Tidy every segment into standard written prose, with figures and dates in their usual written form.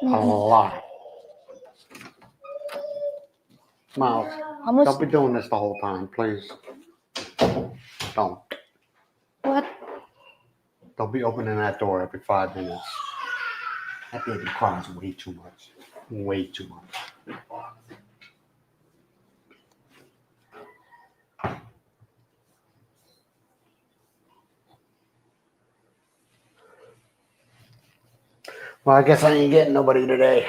A lot. Miles, How much? don't be doing this the whole time, please. Don't. What? Don't be opening that door every 5 minutes. That baby cries way too much. Way too much. Well, I guess I ain't getting nobody today.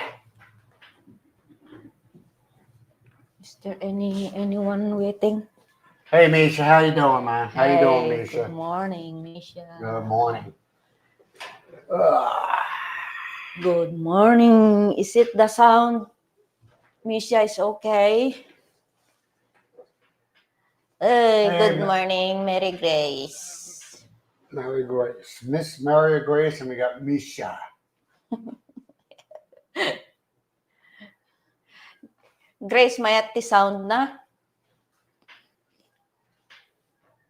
Is there anyone waiting? Hey, Misha, how you doing, man? How you doing, Hey, Misha? good morning, Misha. Good morning. Ugh. Good morning. Is it the sound? Misha is okay. Hey, good morning, Mary Grace. Mary Grace. Miss Mary Grace, and we got Misha. Grace, mayat ti sound na?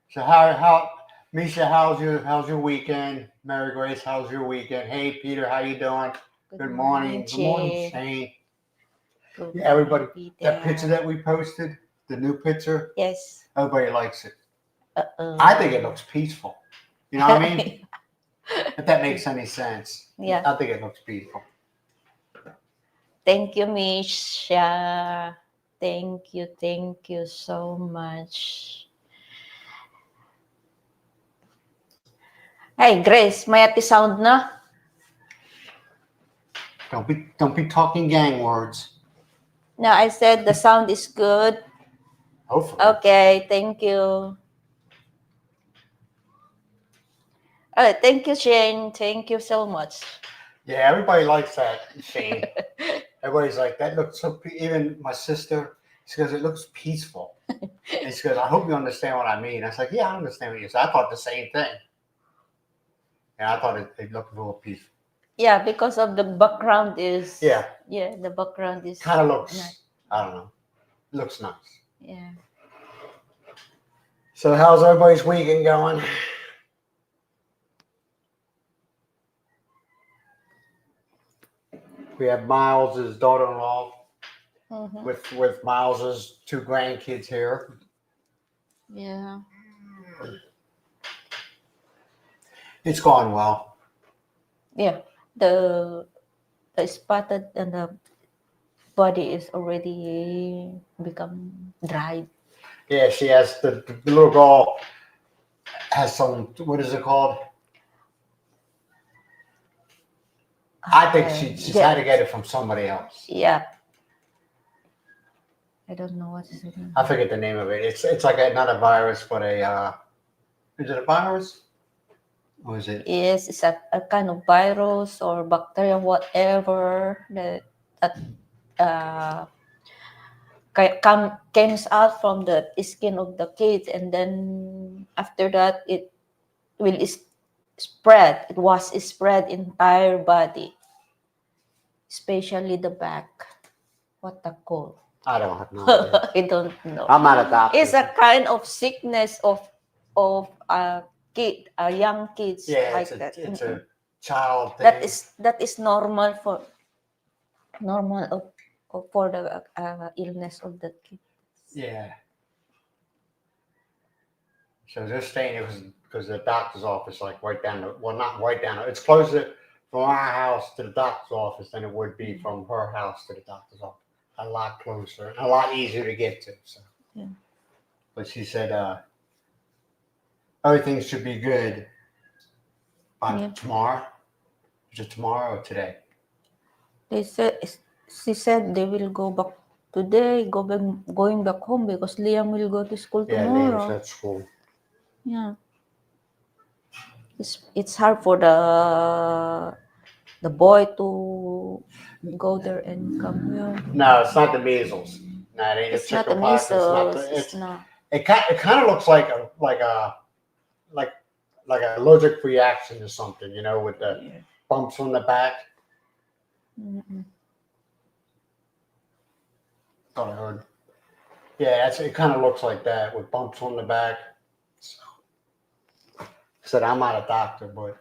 So how Misha, how's your weekend? Mary Grace, how's your weekend? Hey Peter, how you doing? Good morning. Good morning, Shane. Good Yeah, everybody. morning, That picture that we posted, the new picture. Yes. Everybody likes it. I think it looks peaceful. You know what I mean? If that makes any sense. Yeah. I think it looks peaceful. Thank you, Misha. Thank you so much. Hey, Grace, mayat ti sound na? Don't be talking gang words. No, I said the sound is good. Hopefully. Okay, thank you. Oh, thank you, Shane. Thank you so much. Yeah, everybody likes that, Shane. Everybody's like, that looks so even my sister, she goes, it looks peaceful. And she goes, I hope you understand what I mean. I was like, yeah, I understand what you said. I thought the same thing. And I thought it looked real peaceful. Yeah, because of the background is... Yeah. Yeah, the background is... Kind of looks, nice. I don't know. It looks nice. Yeah. So how's everybody's weekend going? We have Miles' daughter-in-law with Miles' 2 grandkids here. Yeah. It's going well. Yeah. The spotted and the body is already become dried. Yeah, she has the little girl has some, what is it called? I think she's had to get it from somebody else. Yeah. I don't know what is it. I forget the name of it. It's like not a virus, but is it a virus? Or is it? Yes, it's a kind of virus or bacteria, whatever that comes out from the skin of the kids, and then after that it will spread. It was spread entire body, especially the back. What the call? I don't have no idea. I don't know. I'm not a doctor. It's a kind of sickness of a kid, a young kids. Yeah, like it's that. a child thing. That is normal for the illness of the kid. Yeah. So they're staying because the doctor's office, like right down the, well, not right down, it's closer from our house to the doctor's office than it would be from her house to the doctor's office. A lot closer, a lot easier to get to. So, yeah. But she said everything should be good by tomorrow. Is it tomorrow or today? She said they will go back today, going back home because Liam will go to school tomorrow. Yeah, Liam's at school. Yeah. It's hard for the boy to go there and come here. No, it's not the measles. No, it ain't It's the not the chickenpox. measles. It's not. It kind of looks like an allergic reaction to something, you know, with the bumps on the back. Mm-mm. Thought I heard. Yeah, it kind of looks like that with bumps on the back. So, I said I'm not a doctor, but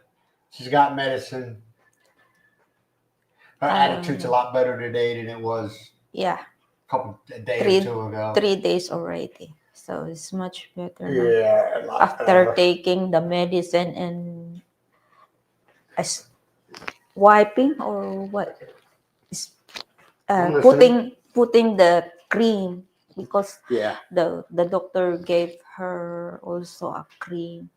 she's got medicine. Her attitude's a lot better today than it was Yeah, a day Three- or two ago. 3 days already. So it's much better now. Yeah, a lot After better. taking the medicine and as wiping or what is I'm listening. putting the cream because Yeah, the doctor gave her also a cream.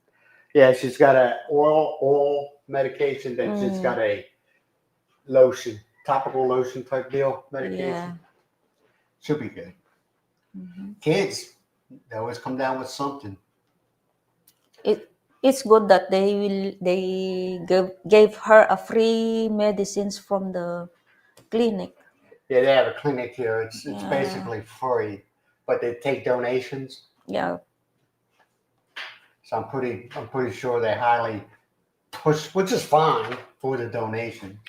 yeah. She's got a oil medication. Then she's got a lotion, topical lotion type deal medication. Yeah. Should be good. Mhm. Kids, they always come down with something. It's good that they gave her a free medicines from the clinic. Yeah, they have a clinic here. It's Yeah. basically free, but they take donations. Yeah. So I'm pretty sure they highly push, which is fine for the donation.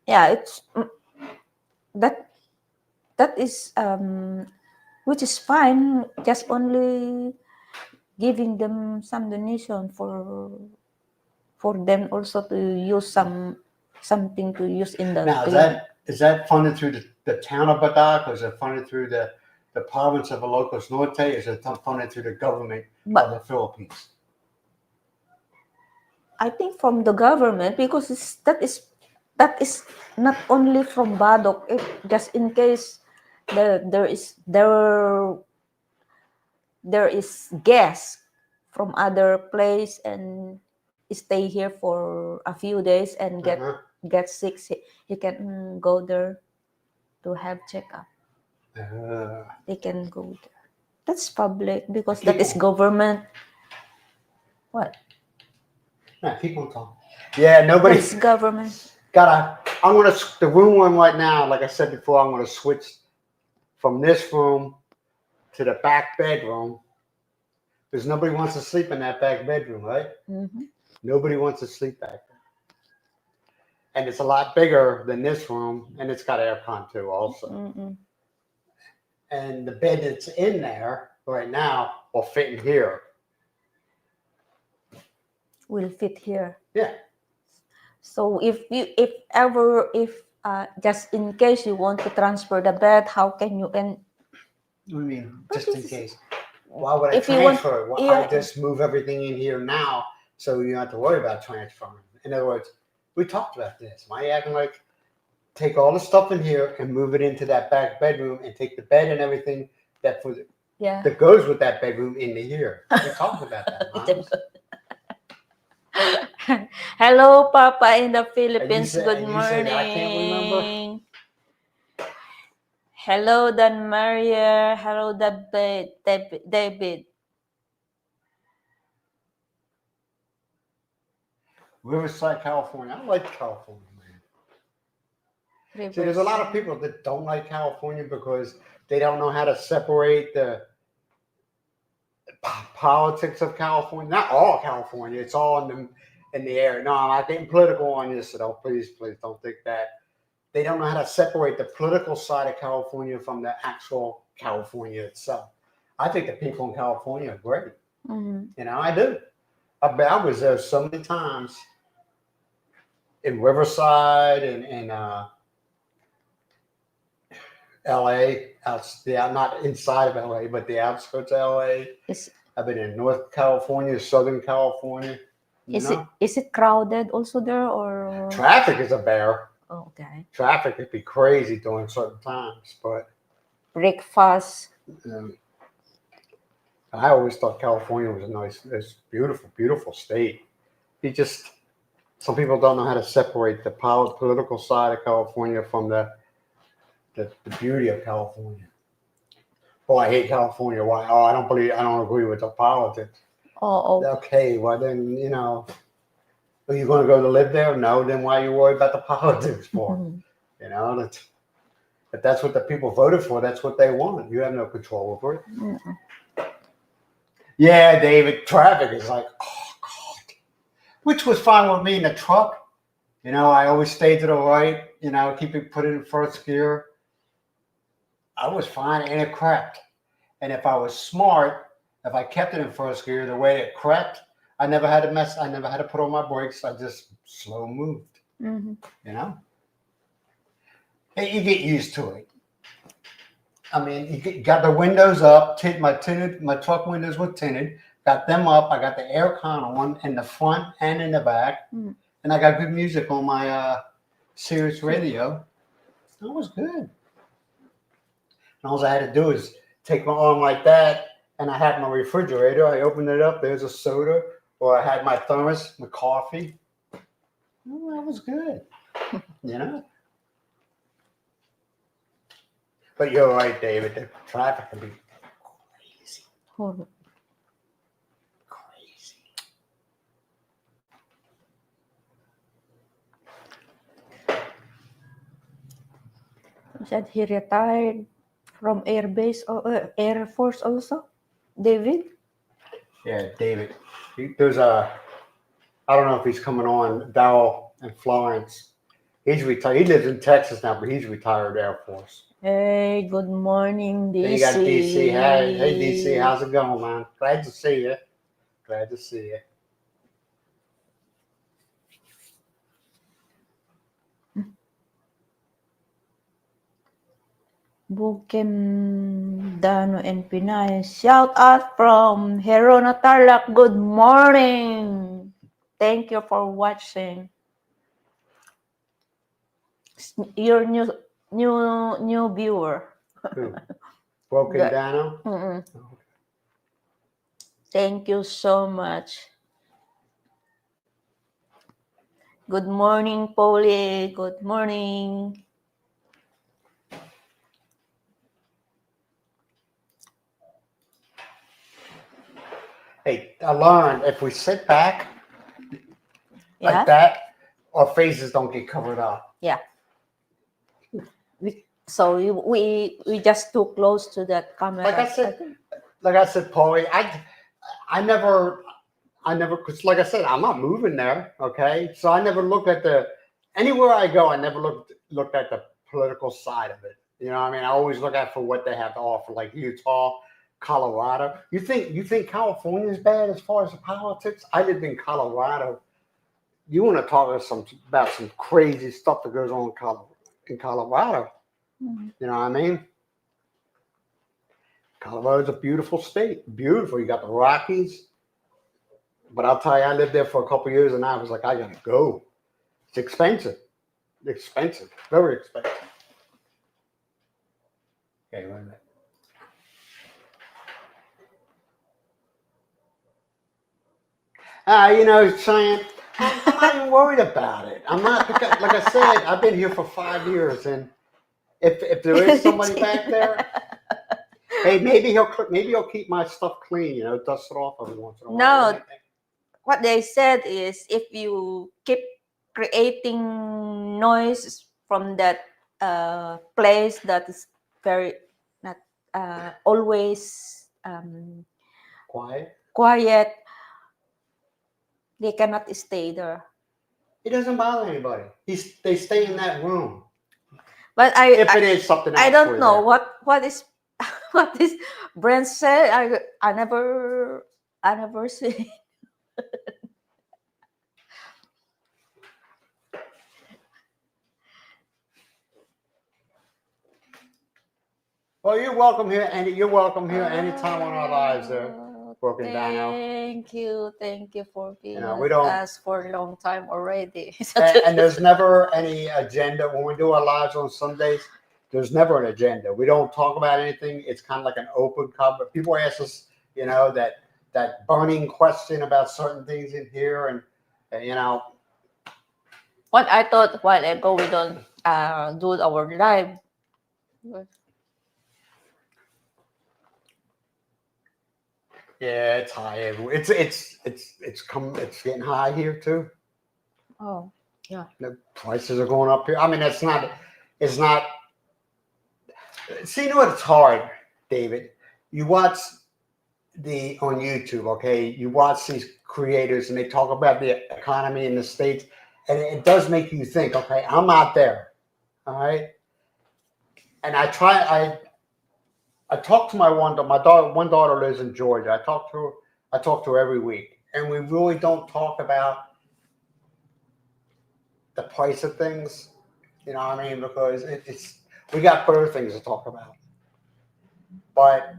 Yeah, it's that that is which is fine, just only giving them some donation for them also to use something to use in the Now, clinic. is that funded through the town of Badak, or is it funded through the province of Ilocos Norte, or is it funded through the government of But the Philippines? I think from the government because that is not only from Badok. If just in case there is guests from other place and stay here for a few days and Uh-huh. get sick, he can go there to have checkup. They can go there. That's public because that is government. What? Yeah, keep on talking. Yeah, nobody That's government. the room one right now, like I said before, I'm gonna switch from this room to the back bedroom. Because nobody wants to sleep in that back bedroom, right? Mm-hmm. Nobody wants to sleep back there. And it's a lot bigger than this room, and it's got aircon too, also. Mm-mm. And the bed that's in there right now will fit in here. Will fit here. Yeah. So if just in case you want to transfer the bed, how can you What do you mean, But just in this is- case? Why would I if you want- transfer it? Well, yeah. I just move everything in here now, so you don't have to worry about transferring. In other words, we talked about this. Am I acting like take all the stuff in here and move it into that back bedroom and take the bed and everything that goes with that bedroom into here? We talked about that, Moms. Hello, Papa in the Philippines. said- Good and you said, morning. "I can't remember." Hello, Dan Maria. Hello, David. Riverside, California. I like California, man. See, there's a lot of people that don't like California because they don't know how to separate the politics of California. Not all California. It's all in the air. No, I'm not getting political on you, so please don't think that. They don't know how to separate the political side of California from the actual California itself. I think the people in California are great. Mm-hmm. You know, I do. I was there so many times in Riverside and LA, not inside of LA, but the outskirts of LA. I've been in North California, Southern California. Is it crowded also there or Traffic is a bear. Oh, okay. Traffic could be crazy during certain times, but breakfast. I always thought California was it's beautiful, beautiful state. Some people don't know how to separate the political side of California from the beauty of California. Oh, I hate California. Why? Oh, I don't agree with the politics. Oh. Okay, well then, are you going to go to live there? No, then why are you worried about the politics for? Mm-hmm. If that's what the people voted for, that's what they want. You have no control over it. Mm-hmm. Yeah, David, traffic is like, oh, God. Which was fine with me in the truck. I always stayed to the right, put it in first gear. I was fine, and it crept. And if I was smart, if I kept it in first gear, the way it crept, I never had to put on my brakes. I just slow moved, Mm-hmm. You get used to it. I mean, got the windows up. My truck windows were tinted. Got them up. I got the air con on in the front and in the back, and I got good music on my Sirius radio. That was good. And all I had to do is take my arm like that, and I had my refrigerator. I opened it up. There's a soda, or I had my thermos, my coffee. Oh, that was good. You know. But you're right, David. The traffic can be crazy. Horrible. Crazy. He said he retired from Air Base or Air Force also. David? Yeah, David. There's I don't know if he's coming on, Dowell and Florence. He's retired. He lives in Texas now, but he's retired Air Force. Hey, good morning, DC. Then you got DC. Hey, DC, how's it going, man? Glad to see you. Glad to see you. Bukem, Dano, and Pinay. Shout out from Herona Tarlac. Good morning. Thank you for watching. Your new viewer. Who? Broken Good. Dano? Mm-mm. Thank you so much. Good morning, Polly. Good morning. Hey, I learned if we sit back Yeah. like that, our faces don't get covered up. Yeah. So we just too close to that camera. Like I said, Paulie, I never, because like I said, I'm not moving there. Okay, so I never looked at anywhere I go. I never looked at the political side of it. You know what I mean? I always look at for what they have to offer, like Utah, Colorado. You think California is bad as far as the politics? I lived in Colorado. You want to talk about some crazy stuff that goes on in Colorado? Mm-hmm. You know what I mean? Colorado's a beautiful state. Beautiful. You got the Rockies. But I'll tell you, I lived there for a couple of years and I was like, I gotta go. It's expensive. Expensive. Very expensive. Okay, wait a minute. You know, Cheyenne, I'm not even worried about it. I'm not, like I said, I've been here for 5 years, and if there is somebody back there, hey, maybe he'll keep my stuff clean, you know, dust it off every once in a while. No, what they said is if you keep creating noise from that place that is very not always quiet, they cannot stay there. It doesn't bother anybody. They stay in that room. But if it is something else, I don't know what is what is Brent said. I never see. Well, you're welcome here, and you're welcome here anytime on our lives there. Broken Dino. Thank you for being we don't, us for a long time already. and there's never any agenda when we do our lives on Sundays. There's never an agenda. We don't talk about anything. It's kind of like an open cover. People ask us, you know, that burning question about certain things in here, and you know. What I thought a while ago, we don't do our live. Yeah, it's high. It's getting high here too. Oh, yeah. The prices are going up here. I mean, it's not. See, you know what? It's hard, David. You watch on YouTube, okay? You watch these creators and they talk about the economy in the States, and it does make you think, okay, I'm out there, all right? And I talk to my daughter. One daughter lives in Georgia. I talk to her every week, and we really don't talk about the price of things. You know what I mean? Because it's we got better things to talk about. But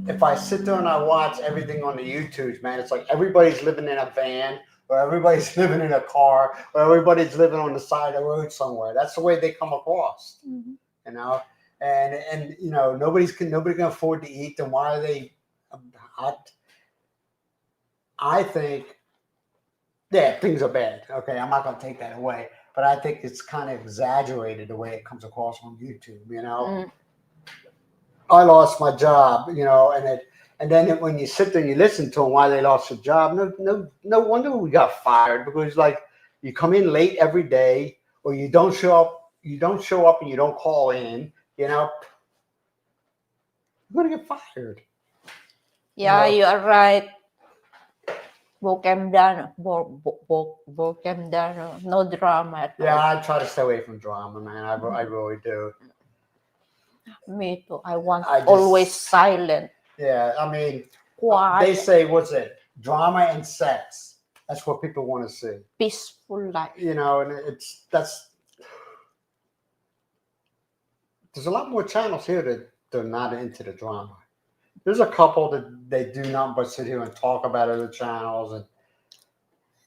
if I sit there and I watch everything on the YouTubes, man, it's like everybody's living in a van, or everybody's living in a car, or everybody's living on the side of the road somewhere. That's the way they come across, you know. And you know, nobody can afford to eat. Then why are they? I think, yeah, things are bad. Okay, I'm not gonna take that away, but I think it's kind of exaggerated the way it comes across on YouTube. You know, I lost my job, you know, and then when you sit there and you listen to them why they lost their job, no wonder we got fired, because like you come in late every day, or you don't show up and you don't call in, you know, you're gonna get fired. Yeah, You know? you are right. Vocabulary, no drama at Yeah, all. I try to stay away from drama, man. I really do. Me too. I want I just- always silent, Yeah, I mean, they quiet, say, what's it? Drama and sex. That's what people want to see. peaceful life. You know, and there's a lot more channels here that they're not into the drama. There's a couple that they do not but sit here and talk about other channels. And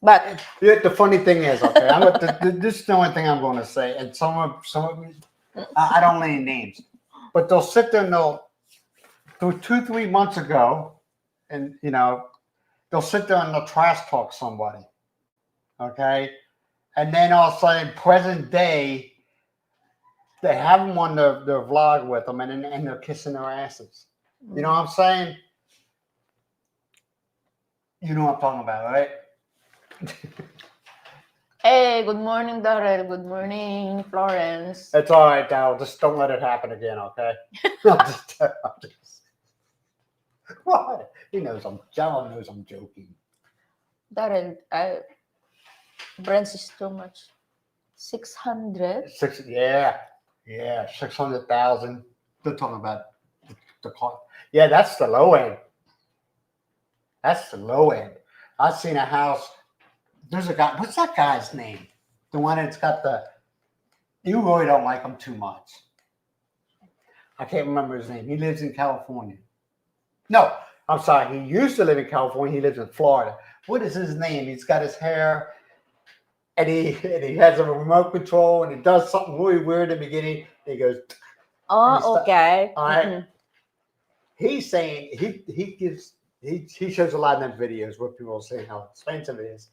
But the funny thing is, okay, this is the only thing I'm going to say. And some of I don't name names, but they'll sit there and they'll 2-3 months ago, and you know, they'll sit there and they'll trash talk somebody, okay, and then all of a sudden, present day, they have them on their vlog with them, and they're kissing their asses. You know what I'm saying? You know what I'm talking about, right? hey, good morning, Darrell. Good morning, Florence. It's all right, Dal. Just don't let it happen again, okay? What? John knows I'm joking. Darrell, Brent is too much. 600. Yeah, 600,000. They're talking about the cost. Yeah, that's the low end. That's the low end. I've seen a house. There's a guy. What's that guy's name? The one that's got the. You really don't like him too much. I can't remember his name. He lives in California. No, I'm sorry. He used to live in California. He lives in Florida. What is his name? He's got his hair, and he has a remote control, and he does something really weird in the beginning. And he goes. Oh, okay. All right. He's saying he shows a lot of them videos where people are saying how expensive it is,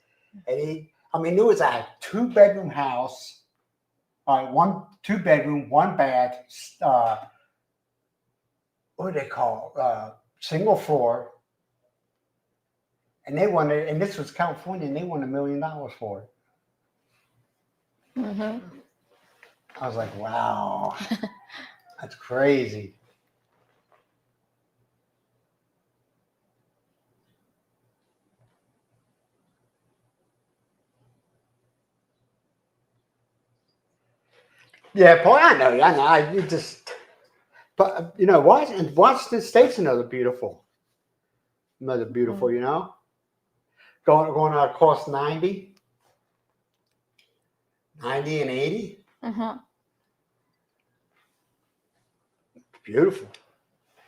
and there was a 2-bedroom house, all right, 2-bedroom, 1 bath, what do they call single floor, and this was California, and they wanted $1 million for it. I was like, wow, that's crazy. Yeah, boy, I know. You just, but you know, Washington State's another beautiful, you know, going across 90 and 80. Beautiful.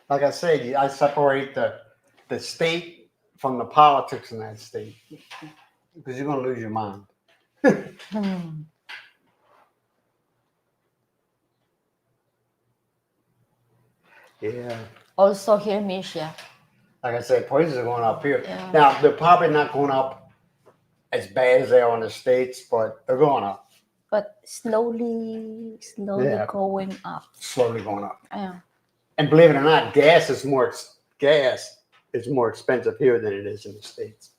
Like I said, I separate the state from the politics in that state, because you're going to lose your mind. Yeah. Also here, Misha. Like I said, prices are going up here. Yeah. Now, they're probably not going up as bad as they are in the States, but they're going up. But slowly going up. Slowly going up. Yeah. And believe it or not, gas is more expensive here than it is in the States.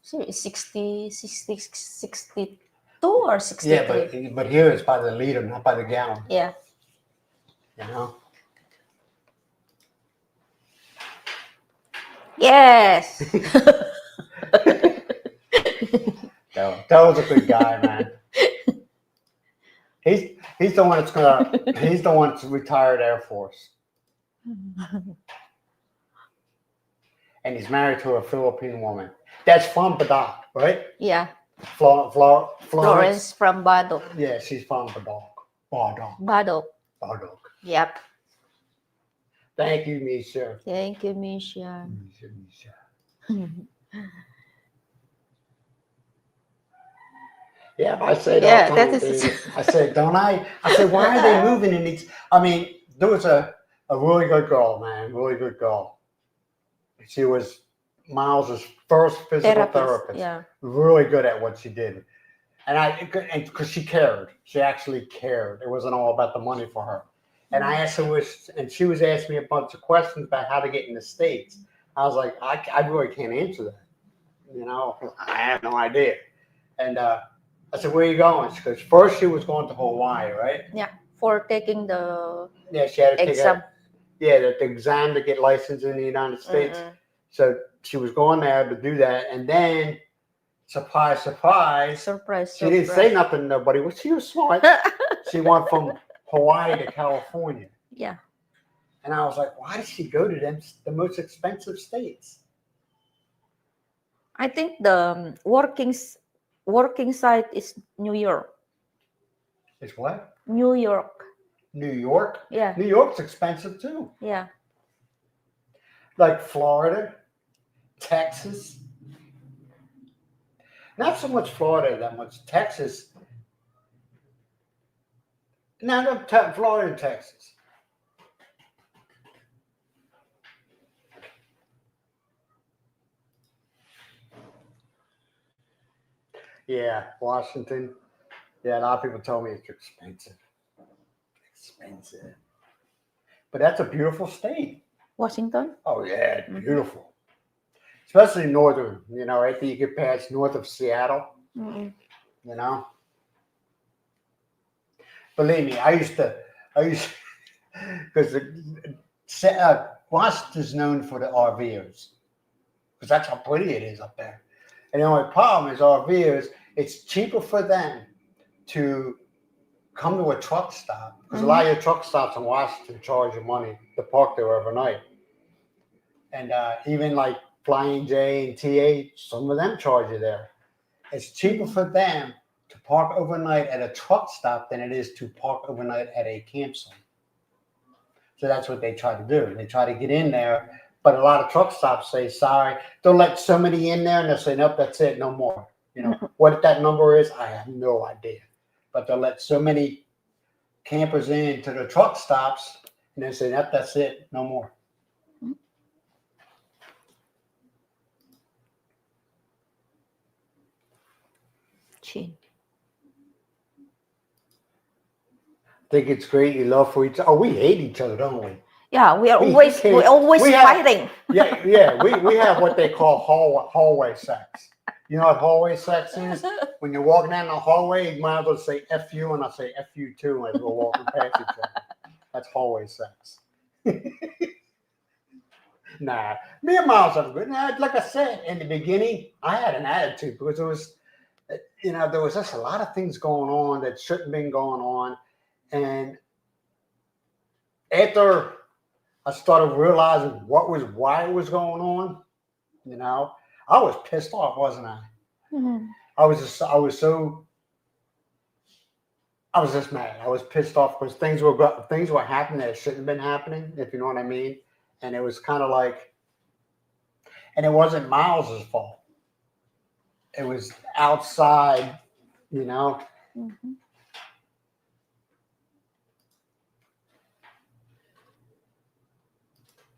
So it's 62 or 63? Yeah, but here it's by the liter, not by the gallon. Yeah. You know? Yes. That was a good guy, man. He's the one that's retired Air Force. And he's married to a Philippine woman. That's from Badak, right? Yeah. Florence. Florence from Badok. Yeah, she's from Badok. Badok. Yep. Thank you, Misha. Thank you, Misha. Yeah, I say that Yeah, all that the time, is. David. I said, don't I? I said, why are they moving in these? I mean, there was a really good girl, man, really good girl. She was Miles's first physical therapist. Yeah. Really good at what she did. And because she cared. She actually cared. It wasn't all about the money for her. And I asked her, and she was asking me a bunch of questions about how to get in the States. I was like, I really can't answer that. You know, I have no idea. And I said, where are you going? Because first she was going to Hawaii, right? Yeah, for taking the she had to exam. The exam to get licensed in the United States. So she was going there to do that. And then, surprise, she didn't say nothing to nobody. Well, she was smart. She went from Hawaii to California. Yeah. And I was like, why did she go to the most expensive states? I think the working site is New York. It's what? New York. New York? Yeah. New York's expensive too. Yeah. Like Florida, Texas. Not so much Florida, that much Texas. No, Florida and Texas. Yeah, Washington. Yeah, a lot of people tell me it's expensive. But that's a beautiful state. Washington? Oh, yeah, it's beautiful. Especially northern, after you get past north of Seattle, you know. Believe me, I used to, because Washington's known for the RVers, because that's how pretty it is up there. And the only problem is RVers, it's cheaper for them to come to a truck stop, because a lot of your truck stops in Washington charge you money to park there overnight. And even like Flying J and TA, some of them charge you there. It's cheaper for them to park overnight at a truck stop than it is to park overnight at a campsite. So that's what they try to do. They try to get in there, but a lot of truck stops say, sorry, don't let so many in there, and they'll say, nope, that's it, no more. What that number is, I have no idea. But they'll let so many campers in to the truck stops, and they say, nope, that's it, no more. Think it's great. You love for each other. Oh, we hate each other, don't we? Yeah, we're always fighting. Yeah. We have what they call hallway sex. You know what hallway sex is? When you're walking down the hallway, you might as well say F you, and I say F you too as we're walking past each other. That's hallway sex. Nah, me and Miles have a good. Like I said in the beginning, I had an attitude because there was just a lot of things going on that shouldn't have been going on. And after I started realizing why it was going on, I was pissed off, wasn't I? I was just mad. I was pissed off because things were happening that shouldn't have been happening, if you know what I mean. And it was kind of like, and it wasn't Miles's fault. It was outside,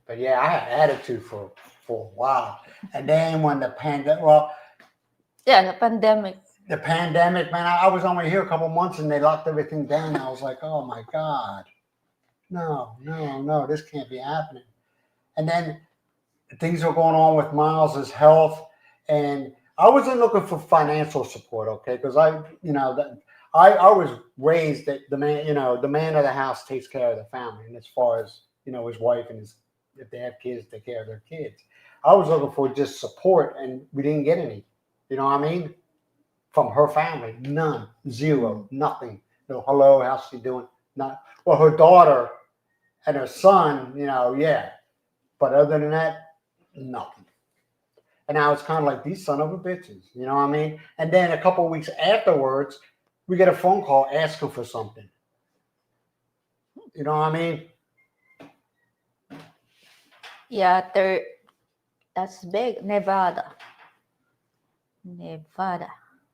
But yeah, I had attitude for a while. And then when the pandemic, the pandemic, man, I was only here a couple months and they locked everything down. I was like, oh my God, no, this can't be happening. And then things were going on with Miles's health, and I wasn't looking for financial support, okay? Because I was raised that the man of the house takes care of the family, and as far as his wife and if they have kids, take care of their kids. I was looking for just support, and we didn't get any. You know what I mean? From her family, none, zero, nothing. No, hello, how's she doing? Not well. Her daughter and her son, yeah. But other than that, nothing. And now it's kind of like these son of a bitches. You know what I mean? And then a couple of weeks afterwards, we get a phone call asking for something. You know what I mean? Yeah, that's big. Nevada. Nevada.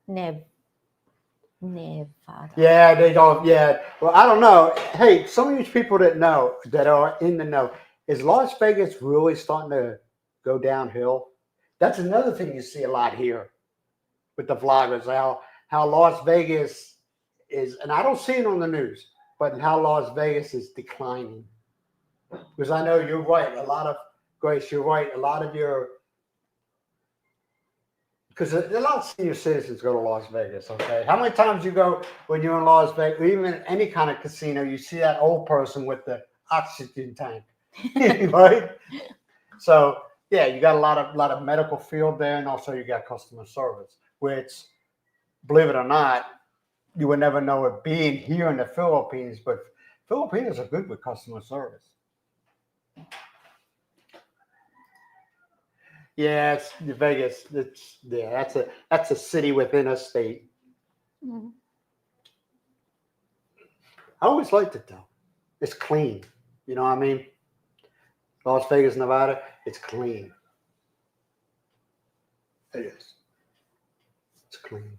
Nevada. Yeah, they don't. Yeah. Well, I don't know. Hey, some of these people that know, that are in the know, is Las Vegas really starting to go downhill? That's another thing you see a lot here with the vloggers. How Las Vegas is, and I don't see it on the news, but how Las Vegas is declining. Because I know you're right. Grace, you're right. A lot of your, because a lot of senior citizens go to Las Vegas, okay? How many times you go when you're in Las Vegas, or even in any kind of casino, you see that old person with the oxygen tank, right? So, yeah, you got a lot of medical field there, and also you got customer service, which, believe it or not, you would never know it being here in the Philippines, but Filipinos are good with customer service. Yeah, it's Vegas. That's a city within a state. Mm. I always liked it though. It's clean. You know what I mean? Las Vegas, Nevada, it's clean. It is. It's clean.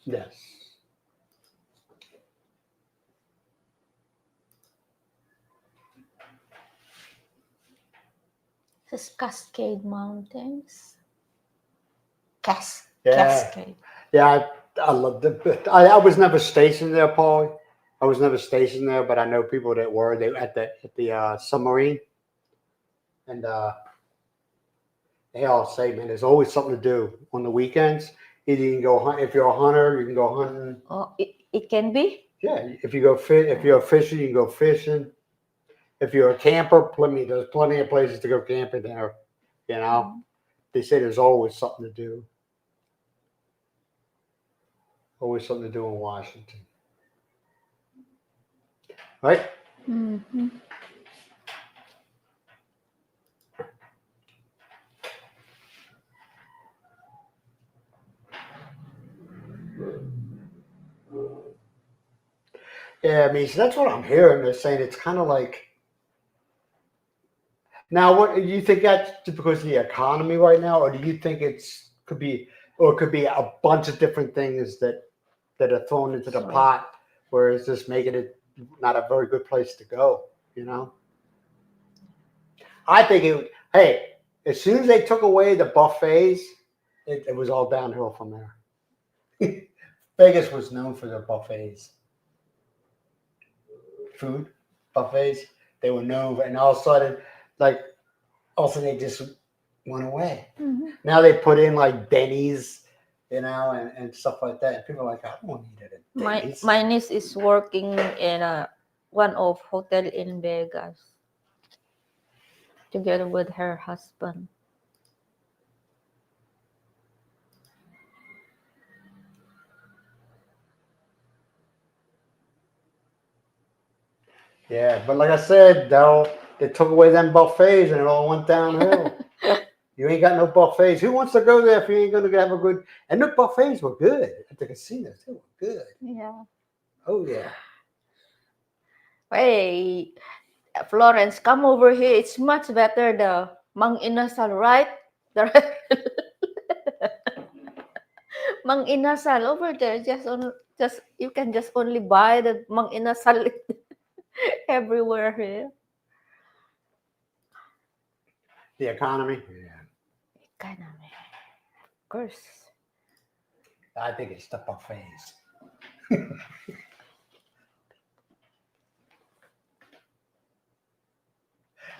Yes. This Cascade Mountains. Yeah. Cascade. Yeah, I love I was never stationed there, Paul. I was never stationed there, but I know people that were. They at the submarine, and they all say, man, there's always something to do on the weekends. Either you can go hunt if you're a hunter, you can go hunting. Oh, it can be. Yeah, if you go if you're a fisher, you can go fishing. If you're a camper, there's plenty of places to go camping there. You know, they say there's always something to do. Always something to do in Washington, right? Mm-hmm. Yeah, I mean, so that's what I'm hearing. They're saying it's kind of like now. What do you think that's just because of the economy right now, or do you think could be, or it could be a bunch of different things that are thrown into the Sorry. pot, where it's just making it not a very good place to go? You know, I think it. Hey, as soon as they took away the buffets, it was all downhill from there. Vegas was known for their buffets, food buffets. They were known, and all of a sudden, like they just went away. Mm-hmm. Now they put in like Denny's, and stuff like that. And people are like, I don't want to eat it at Denny's. My niece is working in one of hotel in Vegas together with her husband. Yeah, but like I said, they took away them buffets and it all went downhill. You ain't got no buffets. Who wants to go there if you ain't going to have a good? And the buffets were good at the casinos. They were good. Yeah. Oh yeah. Hey, Florence, come over here. It's much better the Mang Inasal, right? The Mang Inasal over there. Just you can just only buy the Mang Inasal everywhere here. The economy. Yeah. Economy, of course. I think it's the buffets.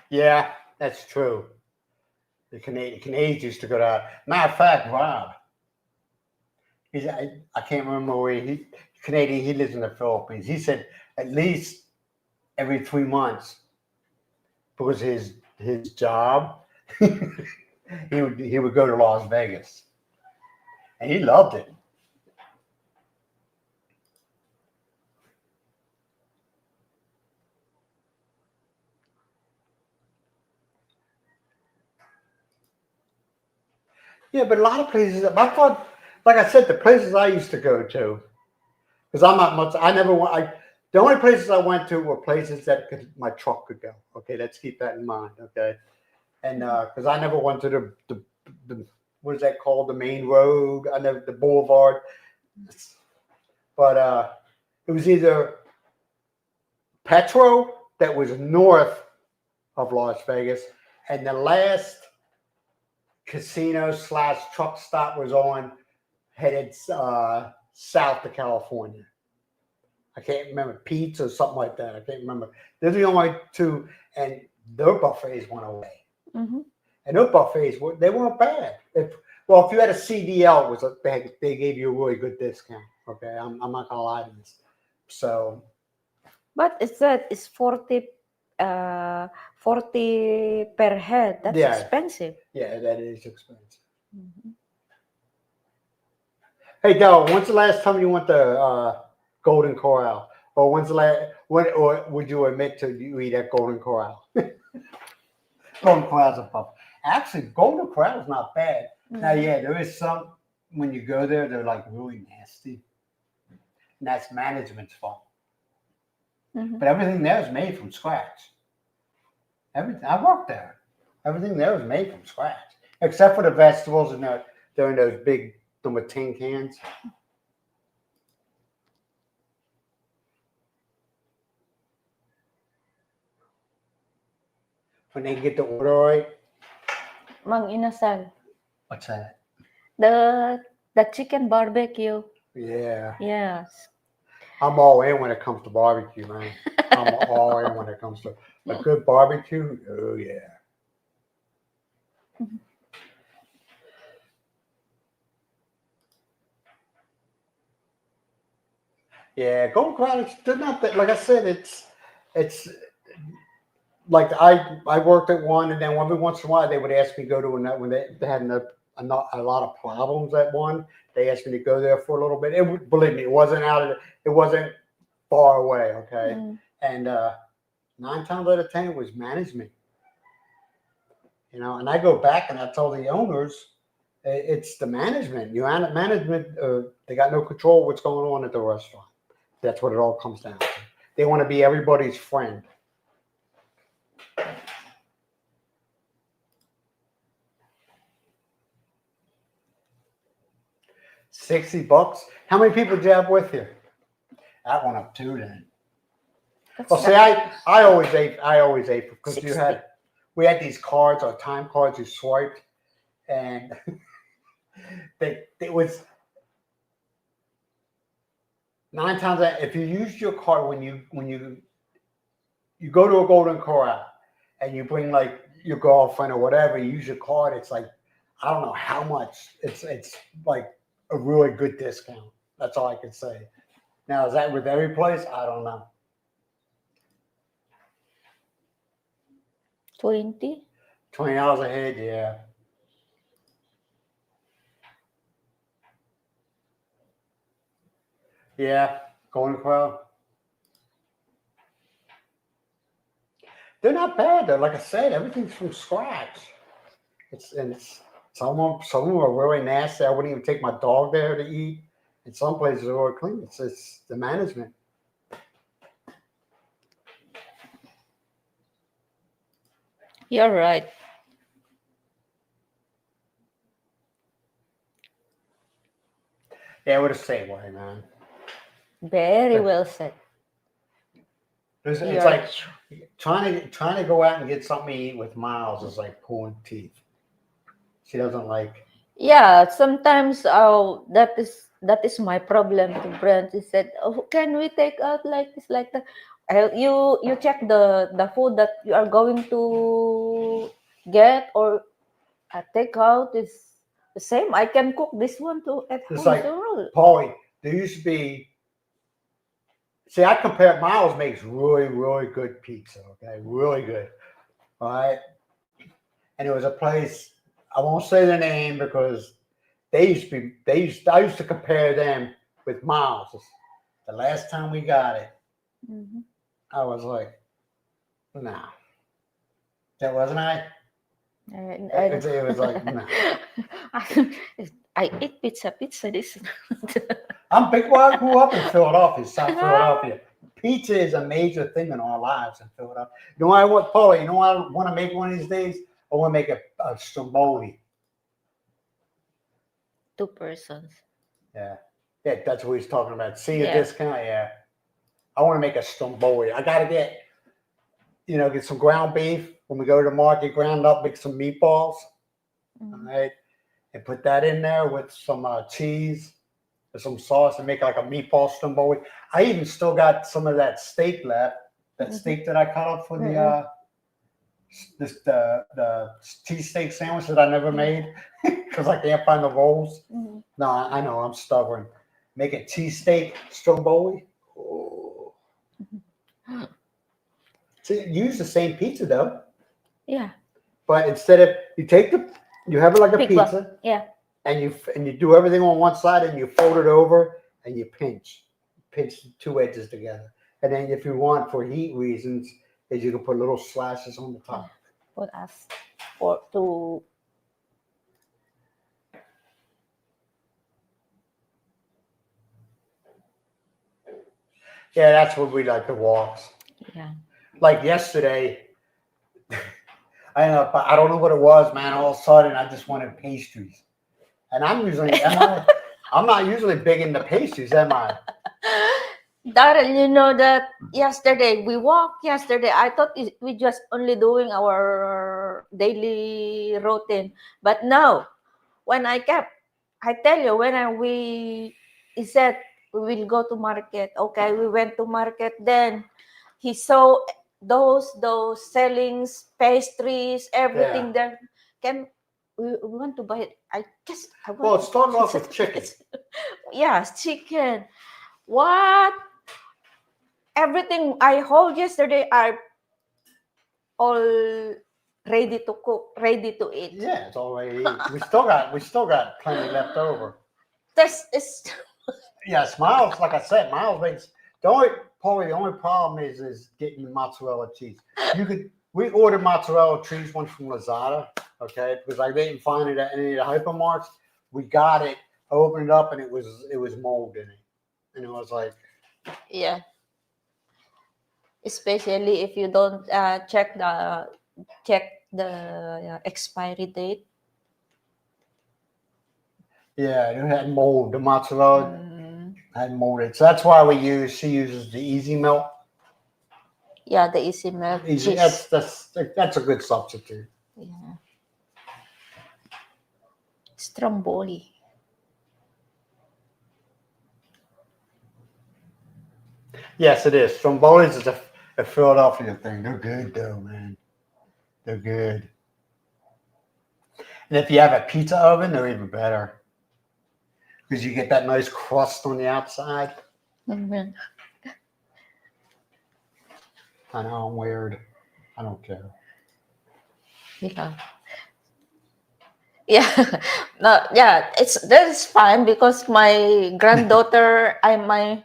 Yeah, that's true. The Canadians used to go to. Matter of fact, Rob. I can't remember where Canadian. He lives in the Philippines. He said at least every 3 months because his job, he would go to Las Vegas, and he loved it. Yeah, but a lot of places, I thought, like I said, the places I used to go to, because I'm not much, I never went, the only places I went to were places that my truck could go. Okay, let's keep that in mind. Okay. And because I never went to the, what is that called? The main road, I never, the boulevard. But it was either Petro that was north of Las Vegas, and the last casino slash truck stop was on headed south to California. I can't remember, Pete's or something like that. I can't remember. They're the only two, and their buffets went away. Mm-hmm. And those buffets they weren't bad. If you had a CDL, it was they gave you a really good discount. Okay, I'm not gonna lie to you. So, But it's 40 per head. That's yeah, expensive. yeah, that is expensive. Mhm. Hey, Del, when's the last time you went to Golden Corral? Or when's the last? Or would you admit to you eat at Golden Corral? Golden Corral's a pub. Actually, Golden Corral's not bad. Now, yeah, there is some when you go there, they're like really nasty, and that's management's fault. Mhm. But everything there is made from scratch. Everything I worked there, everything there was made from scratch, except for the vegetables and they're in those big tin cans. When they get the order right. Mang inasal. What's that? The chicken barbecue. Yeah. Yes. I'm all in when it comes to barbecue, man. I'm all in when it comes to a good barbecue. Oh yeah. Yeah, Golden Corral, they're not that. Like I said, it's like I worked at one, and then every once in a while they would ask me to go to another when they had a lot of problems at one. They asked me to go there for a little bit. Believe me, it wasn't it wasn't far away. Okay, and 9 times out of 10 it was management. And I go back and I tell the owners, it's the management. Management, they got no control of what's going on at the restaurant. That's what it all comes down to. They want to be everybody's friend. $60. How many people did you have with you? That went up too then. Well, see, I always ate because 60. we had these cards, our time cards you swiped, and it was 9 times out. If you used your card when you go to a Golden Corral and you bring like your girlfriend or whatever, you use your card, it's like I don't know how much. It's like a really good discount. That's all I can say. Now, is that with every place? I don't know. 20. $20 a head, yeah. Yeah, Golden Corral. They're not bad though. Like I said, everything's from scratch. Some of them are really nasty. I wouldn't even take my dog there to eat. And some places are really clean. It's the management. You're right. Yeah, we're the same way, man. Very well said. It's You're like trying to go out and get something to eat with Miles is like pulling teeth. She doesn't like. Yeah, sometimes that is my problem to Brent. He said, "Oh, can we take out like this, like that?" You check the food that you are going to get or take out is the same. I can cook this one too at It's home like too. Paulie. There used to be. See, I compare. Miles makes really, really good pizza. Okay, really good. All right, and it was a place. I won't say the name because they used to be. I used to compare them with Miles. The last time we got it, I was like, nah, that wasn't I. It was like, no. I eat pizza. Pizza this. I'm big. Well, I grew up in Philadelphia, South Philadelphia. Pizza is a major thing in our lives in Philadelphia. You know what I want, Paula? You know what I want to make one of these days? I want to make a stromboli. 2 persons. Yeah. Yeah, that's what he's talking about. See a Yeah. discount? Yeah. I want to make a stromboli. I got to get some ground beef. When we go to the market, ground up, make some meatballs. All right. And put that in there with some cheese and some sauce and make like a meatball stromboli. I even still got some of that steak left. That steak that I cut up for the cheesesteak sandwich that I never made because I can't find the rolls. No, I know I'm stubborn. Make a cheesesteak stromboli. Oh. See, use the same pizza dough, Yeah. but instead of you have it like a Big one. pizza, Yeah. and you do everything on one side and you fold it over and you pinch the two edges together. And then if you want, for heat reasons, is you can put little slashes on the top. Put us for to Yeah, that's what we like, the walks. yeah. Like yesterday, I don't know what it was, man. All of a sudden, I just wanted pastries, and I'm not usually big into pastries, am I? Darren, you know that yesterday we walked yesterday. I thought we just only doing our daily routine, but no. When I tell you he said we will go to market. Okay, we went to market. Then he saw those selling pastries, everything there. We want to buy it? I guess I want. Well, it started off with chicken. Yes, chicken. What? Everything I hold yesterday are all ready to cook, ready to eat. Yeah, it's already eaten. We still got plenty left over. This is Yes, Miles. Like I said, Miles makes the only problem is getting the mozzarella cheese. We ordered mozzarella cheese once from Lazada, okay, because I didn't find it at any of the hypermarkets. We got it, opened it up, and it was mold in it, and it was like, yeah. Especially if you don't check the expiry date. yeah, it had mold. The mozzarella had molded, so that's why she uses the Easy Melt. Yeah, the easy melt Easy, cheese. that's a good substitute. Yeah. Stromboli. Yes, it is. Strombolis is a Philadelphia thing. They're good though, man. They're good. And if you have a pizza oven, they're even better because you get that nice crust on the outside. Mhm. I know I'm weird. I don't care. Yeah. Yeah. No, yeah, that's fine because my granddaughter my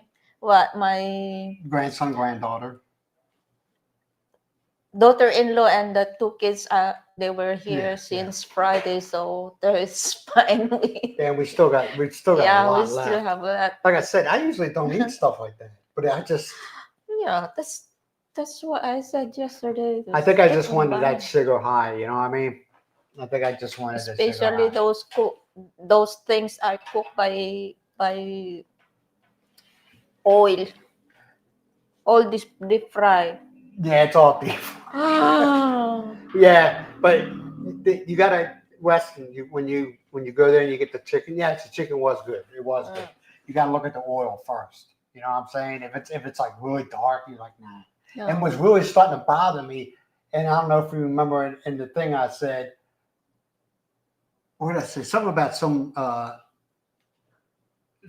Grandson, granddaughter. daughter-in-law and the 2 kids they were here Yeah, since Friday, so there is fine. And we still got a Yeah, lot we still left. have that. Like I said, I usually don't eat stuff like that, but Yeah, that's what I said yesterday. I think I just Keep on wanted that buying. sugar high. You know what I mean? I think I just wanted the sugar Especially high. those things are cooked by oil. All this deep fry. Yeah, it's all beef. Ah. Yeah, but you gotta Weston. When you go there and you get the chicken, yeah, the chicken was good. It was good. You gotta look at the oil first. You know what I'm saying? If it's like really dark, you're like, nah. No. And what's really starting to bother me, and I don't know if you remember in the thing I said, what did I say? Something about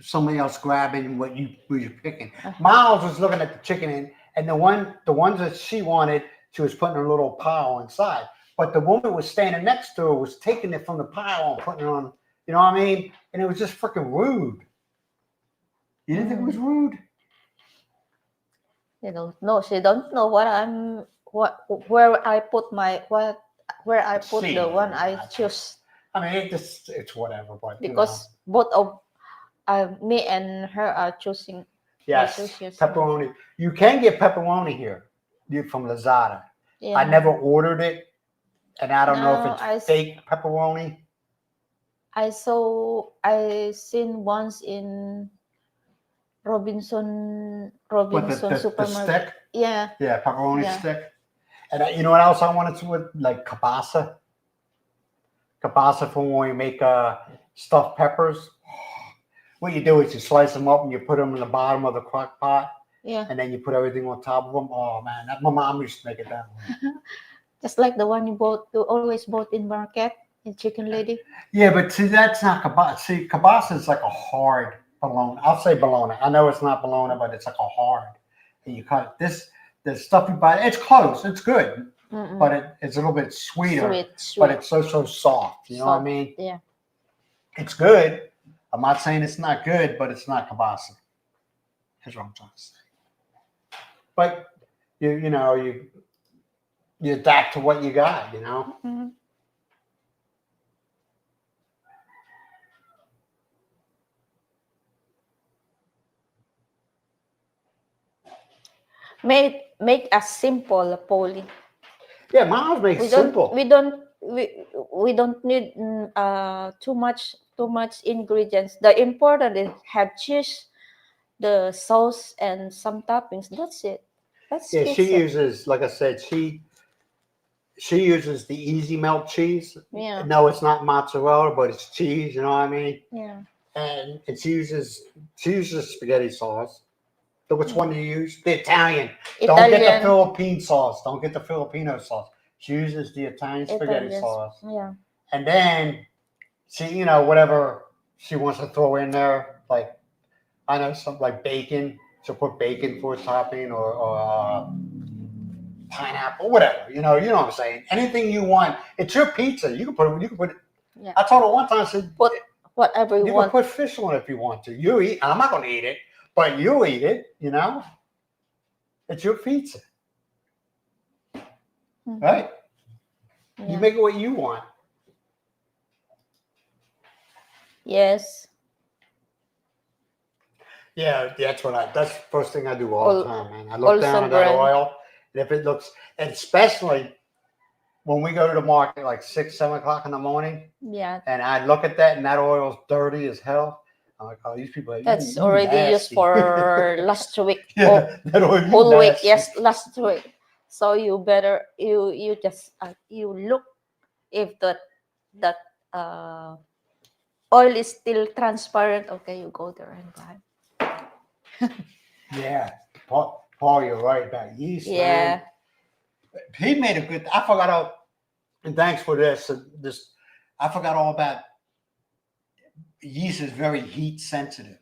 somebody else grabbing what you're picking. Miles was looking at the chicken and the ones that she wanted, she was putting her little pile inside. But the woman was standing next to her was taking it from the pile and putting it on, you know what I mean? And it was just freaking rude. You didn't think it was rude? You know, no, she don't know where I put my what where I put See, the one I I- choose I mean, it's whatever, but because both of me and her are choosing. yes, choose yes. pepperoni. You can get pepperoni here, from Lazada. Yeah. I never ordered it, and I don't know No, if it's fake pepperoni. I seen once in Robinson But the supermarket. stick, Yeah. yeah, pepperoni Yeah. stick. And you know what else I wanted to with like kielbasa? Kielbasa for when you make stuffed peppers. What you do is you slice them up and you put them in the bottom of the crock pot, Yeah. and then you put everything on top of them. Oh man, my mom used to make it that way. Just like the one you always bought in market in Chicken Lady. Yeah, but see, that's not kielbasa. See, kielbasa is like a hard bologna. I'll say bologna. I know it's not bologna, but it's like a hard. And you cut it. The stuff you buy, it's close. It's good, but it's a little bit sweeter. Sweet. But it's so soft. You know what I mean? Yeah. It's good. I'm not saying it's not good, but it's not kielbasa. That's what I'm trying to say. But you know you adapt to what you got. You know. Mm-hmm. Make a simple, Polly. Yeah, Miles makes We simple. we don't need too much ingredients. The important is have cheese, the sauce, and some toppings. That's it. That's Yeah, she pizza. uses, like I said, she uses the easy melt cheese. Yeah. No, it's not mozzarella, but it's cheese. You know what I mean? Yeah. And she uses spaghetti sauce. So which one do you use? The Italian. Don't get the Philippine sauce. Don't get the Filipino sauce. She uses the Italian spaghetti sauce. Yeah. And then she, whatever she wants to throw in there, like I know something like bacon. She'll put bacon for a topping, or pineapple, whatever. You know what I'm saying. Anything you want. It's your pizza. You can put it. Yeah. I told her one time, I said, put whatever you want. You can put fish on it if you want to. You eat. I'm not going to eat it, but you eat it. You know. It's your pizza, right? Yeah. You make it what you want. Yes. Yeah, that's the first thing I do all the time, man. I look down at that oil, and if it looks, and especially when we go to the market like 6, 7 o'clock in the morning, yeah, and I look at that, and that oil's dirty as hell. I'm like, oh, these people. That's already used for last week. Yeah, that oil. Whole week, yes, last week. So you better you just you look if that oil is still transparent. Okay, you go there and buy. Yeah, Paul, you're right about yeast. Yeah. Man. He made a good. I forgot all. And thanks for this. I forgot all about. Yeast is very heat sensitive,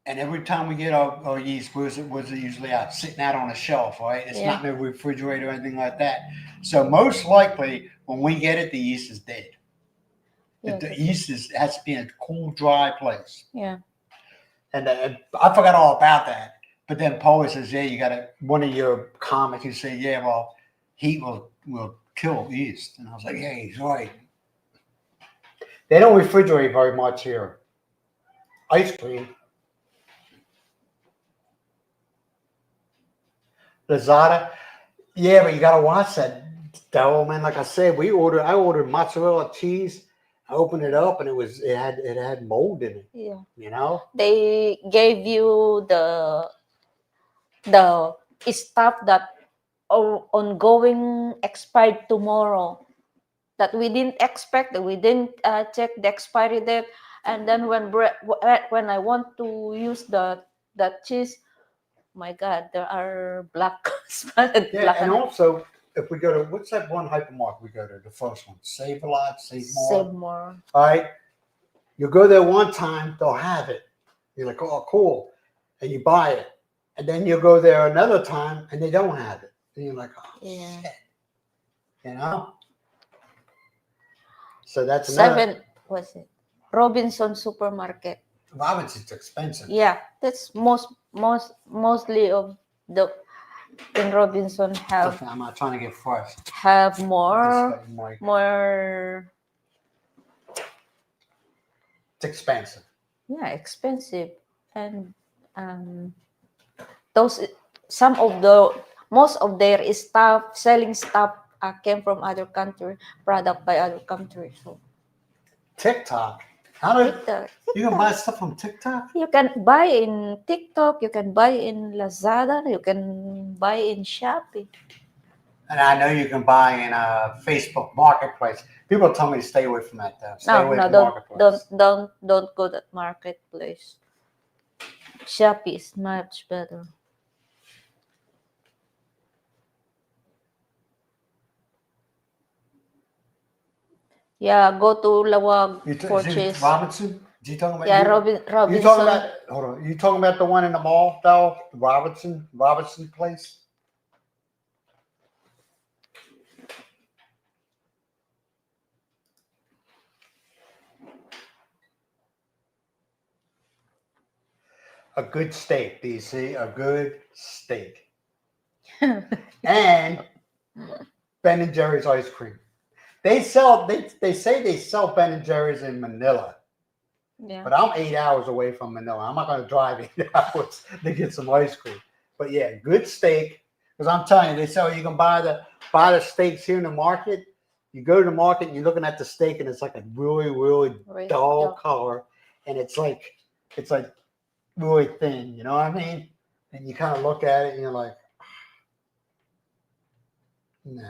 and every time we get our yeast, where's it usually out? Sitting out on a shelf, right? It's not in a refrigerator or anything like that. So most likely, when we get it, the yeast is dead. Yeah, the yeast has to be in a cool, dry place. Yeah. And I forgot all about that. But then Paul says, yeah, you got to, one of your comments, you say, yeah, well, heat will kill yeast. And I was like, yeah, he's right. They don't refrigerate very much here. Ice cream. Lazada. Yeah, but you got to watch that, Daryl, man. Like I said, I ordered mozzarella cheese. I opened it up and it had mold in it. Yeah. You know? They gave you the stuff that ongoing expired tomorrow that we didn't expect, that we didn't check the expiry date, and then when I want to use that cheese, my God, there are black spotted. Yeah, and also if we go to, what's that one hypermarket we go to? The first one, Save a Lot, Save More. Save More. All right, you go there one time, they'll have it. You're like, oh, cool, and you buy it, and then you go there another time and they don't have it, and you're like, oh shit, you know. So that's 7. What's it? Robinson Supermarket. Robinson's expensive. Yeah, that's mostly of the in Robinson I'm not trying to get fresh. have Just more like Mike. more It's expensive. expensive, and um those some of the most of their stuff selling stuff came from other country, product by other country. So TikTok. How do TikTok, you can buy stuff from TikTok? you can buy in TikTok, you can buy in Lazada, you can buy in Shopee. And I know you can buy in a Facebook Marketplace. People tell me to stay away from that though. Stay No, away no, from Marketplace. don't go that marketplace. Shopee is much better. Yeah, go to Lawag Is it purchase. Robinson? You talking about Yeah, you talking Robinson. about hold on. You talking about the one in the mall though? The Robinson place? A good steak, DC. A good steak. And Ben and Jerry's ice cream. They say they sell Ben and Jerry's in Manila. Yeah. But I'm 8 hours away from Manila. I'm not gonna drive 8 hours to get some ice cream. But yeah, good steak. Because I'm telling you, they sell you can buy the steaks here in the market. You go to the market and you're looking at the steak and it's like a really, really Really dull dull. color. And it's like really thin, you know what I mean? And you kind of look at it and you're like, nah.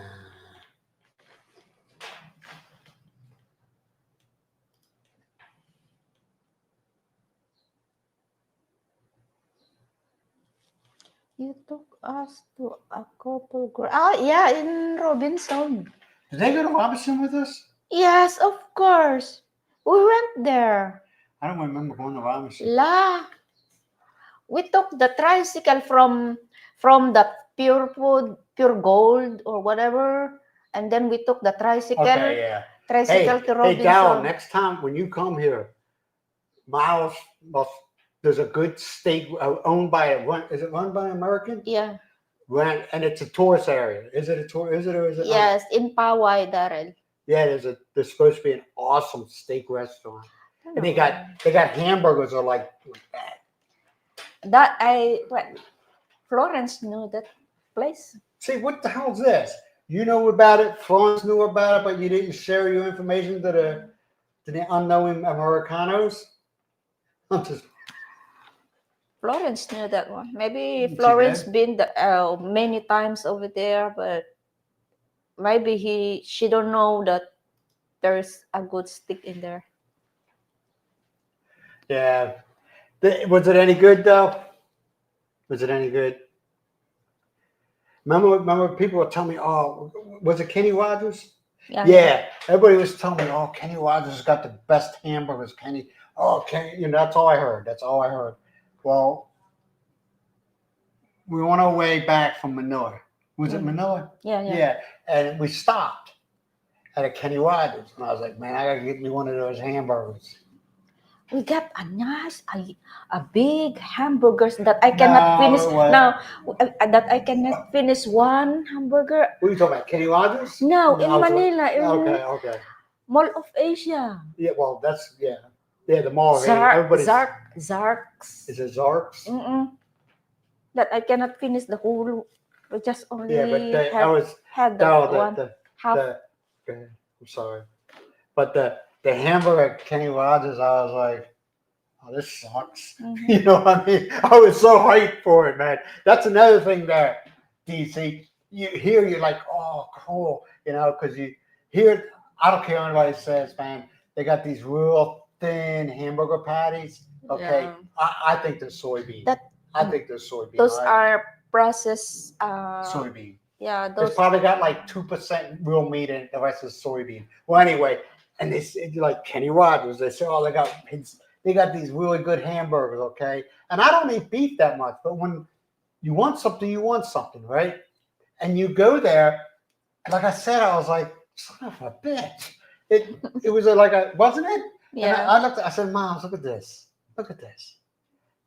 You took us to a couple. Yeah, in Robinson. Did they go to Robinson with us? Yes, of course. We went there. I don't remember going to Robinson. La. We took the tricycle from the Pure Food, Pure Gold, or whatever, and then we took the tricycle. Okay, yeah. Tricycle to Robinson. Hey, Darryl, next time when you come here, Miles, there's a good steak owned by is it run by an American? Yeah. And it's a tourist area. Is it a tour? Is it or is it? Yes, in Poway, Darrell. Yeah, there's supposed to be an awesome steak restaurant, and they got hamburgers are like that. Florence knew that place. See, what the hell is this? You know about it. Florence knew about it, but you didn't share your information to the unknowing Americanos. I'm just. Florence knew that one. Maybe Florence been many times over there, but maybe she don't know that there's a good steak in there. Yeah. Was it any good though? Was it any good? Remember people were telling me, oh, was it Kenny Rogers? Yeah. Everybody was telling me, oh, Kenny Rogers has got the best hamburgers. Kenny, that's all I heard. Well, we were on our way back from Manila. Was it Manila? Yeah. And we stopped at a Kenny Rogers. And I was like, man, I got to get me one of those hamburgers. We got a big hamburgers that I cannot finish. Now, that I cannot finish one hamburger. What are you talking about, Kenny Rogers? No, in Manila. Okay. Mall of Asia. Yeah, well, that's, yeah, the Mall of Asia. Zarks. Is it Zarks? That I cannot finish the whole. We just only had one half. I'm sorry. But the hamburger at Kenny Rogers, I was like, oh, this sucks. You know what I mean? I was so hyped for it, man. That's another thing there, DC. You're like, oh, cool. You know, because you hear, I don't care what anybody says, man. They got these real thin hamburger patties. Okay. Yeah. I think they're soybean. I think they're soybean. Those are processed soybean. Yeah. It's probably got like 2% real meat in it. The rest is soybean. Well, anyway. And they say, like Kenny Rogers, they say, oh, they got these really good hamburgers, okay? And I don't eat beef that much, but when you want something, right? And you go there, like I said, I was like, son of a bitch. It was wasn't it? Yeah. And I looked, I said, Mom, look at this,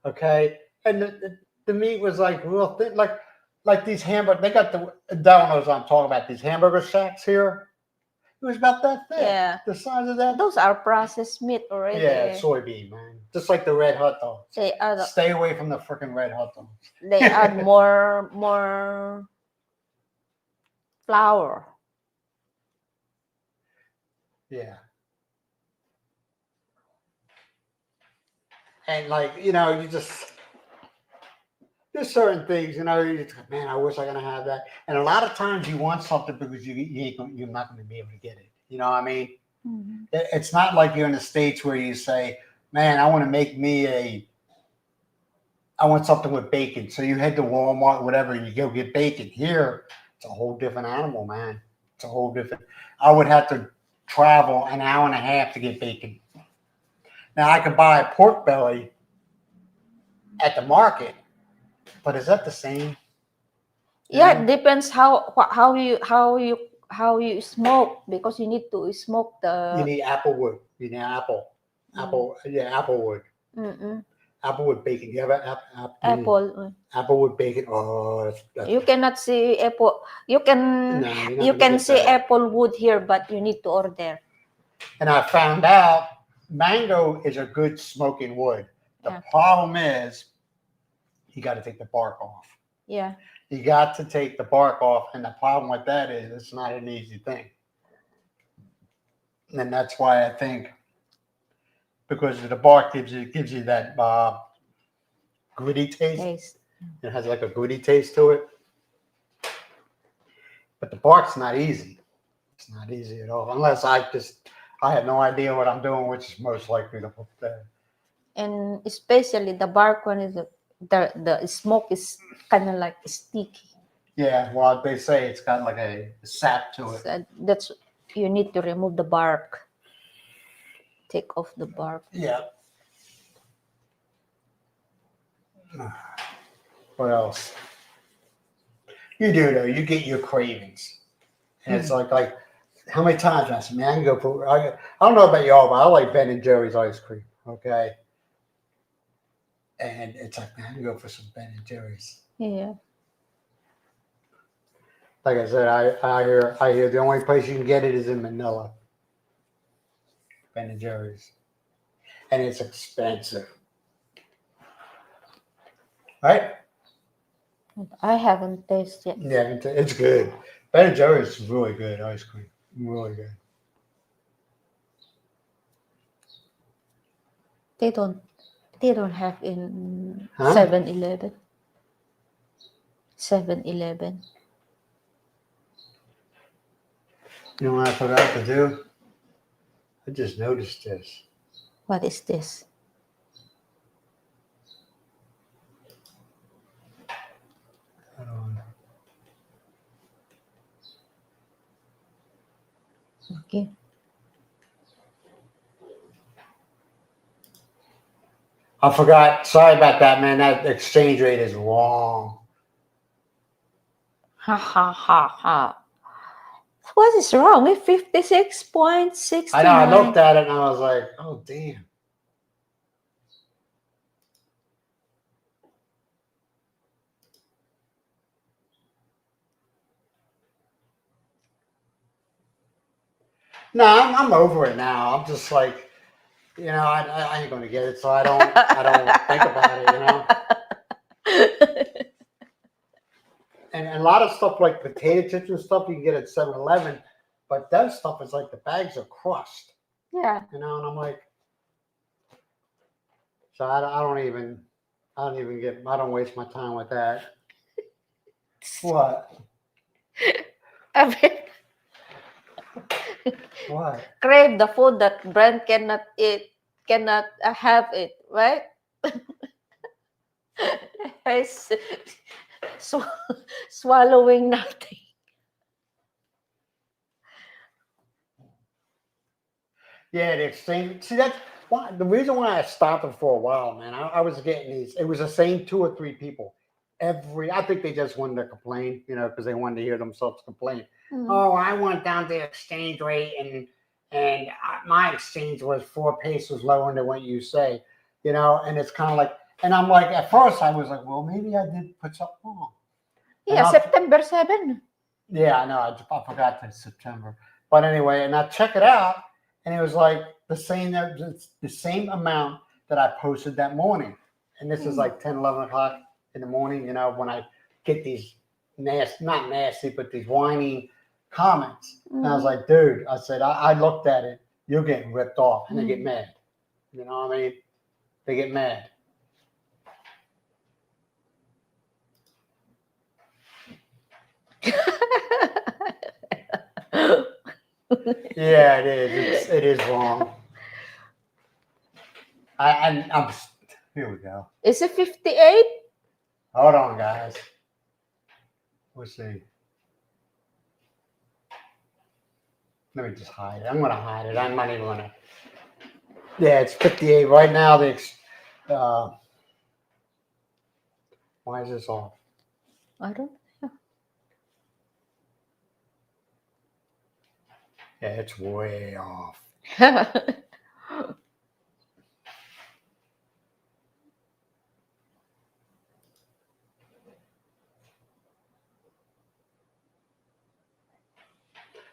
okay? And the meat was like real thin, like like these hamburger. They got the Don knows what I'm talking about. These hamburger shacks here. It was about that thick. Yeah. The size of that. Those are processed meat already. Yeah, soybean, man. Just like the red hot dogs. They add Stay away from the freaking red hot dogs. they add more flour. Yeah. And like, you know, you just there's certain things, you know, you just, man, I wish I could have that. And a lot of times you want something because you're not going to be able to get it. You know what I mean? Mm-hmm. It's not like you're in the States where you say, man, I want to make me I want something with bacon. So you head to Walmart, whatever, and you go get bacon. Here, it's a whole different animal, man. It's a whole different. I would have to travel an hour and a half to get bacon. Now I could buy a pork belly at the market, but is that the same? Yeah, it depends how you smoke, because you need to smoke You the need apple wood. You need apple wood. mm-mm. Applewood bacon. You have Apple. applewood bacon. Oh, that's You cannot see apple. You can no, you're not you gonna can get see that. apple wood here, but you need to order. And I found out mango is a good smoking wood. The Yeah. problem is you got to take the bark off. Yeah. You got to take the bark off, and the problem with that is it's not an easy thing. And that's why I think because the bark gives you that gritty taste. It has like a gritty taste to it. But the bark's not easy. It's not easy at all. Unless I have no idea what I'm doing, which is most likely the And especially the bark one is the smoke is kind of like sticky. Yeah, well, they say it's got like a sap to it. So that's you need to remove the bark. Take off the bark. Yeah. What else? You do though. You get your cravings, and it's like how many times I said, man, I can go for. I don't know about y'all, but I like Ben and Jerry's ice cream. Okay. And it's like, man, I can go for some Ben and Jerry's. Yeah. Like I said, I hear the only place you can get it is in Manila. Ben and Jerry's, and it's expensive, right? I haven't tasted yet. Yeah, it's good. Ben and Jerry's is really good ice cream, really good. They don't have in Huh? 7-Eleven. 7-Eleven. You know what I forgot to do? I just noticed this. What is this? Okay. I forgot. Sorry about that, man. That exchange rate is wrong. Ha ha ha ha. What is wrong with 56.69? I know. I looked at it and I was like, oh, damn. No, I'm over it now. I'm just like, you know, I ain't gonna get it, so I don't think about it, you know. And a lot of stuff like potato chips and stuff you can get at 7-Eleven, but that stuff is like the bags are crushed. Yeah. You know, and I'm like, so I don't waste my time with that. What? What? Crave the food that Brent cannot eat, cannot have it, right? He's swallowing nothing. Yeah, the exchange. See, that's why the reason why I stopped it for a while, man. I was getting these. It was the same 2 or 3 people. I think they just wanted to complain, you know, because they wanted to hear themselves complain. Mm-hmm. Oh, I went down the exchange rate, and my exchange was 4 pesos lower than what you say, you know. And it's kind of like, and I'm like, at first I was like, well, maybe I did put something wrong, Yeah, September 7. Yeah, I know. I forgot that September. But anyway, and I check it out, and it was like the same amount that I posted that morning. And this is like 10, 11 o'clock in the morning, you know, when I get these not nasty, but these whining comments. And I was like, dude, I said, I looked at it. You're getting ripped off. And they get mad. You know what I mean? They get mad. Yeah, it is. It is wrong. I'm here we go. Is it 58? Hold on, guys. Let's see. Let me just hide it. I'm gonna hide it. I'm not even gonna. Yeah, it's 58 right now. Why is this off? I don't know. Yeah, it's way off.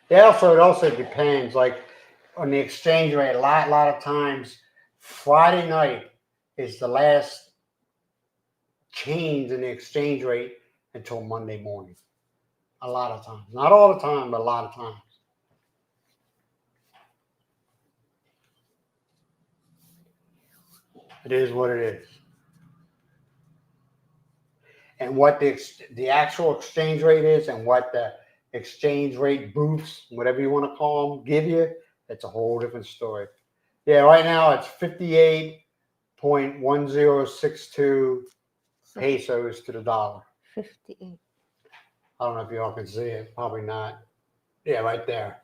Yeah, it also depends, like on the exchange rate. A lot of times, Friday night is the last change in the exchange rate until Monday morning. A lot of times, not all the time, but a lot of times. It is what it is. And what the actual exchange rate is, and what the exchange rate booths, whatever you want to call them, give you, it's a whole different story. Yeah, right now it's 58.1062 pesos to the dollar. 58. I don't know if y'all can see it. Probably not. Yeah, right there.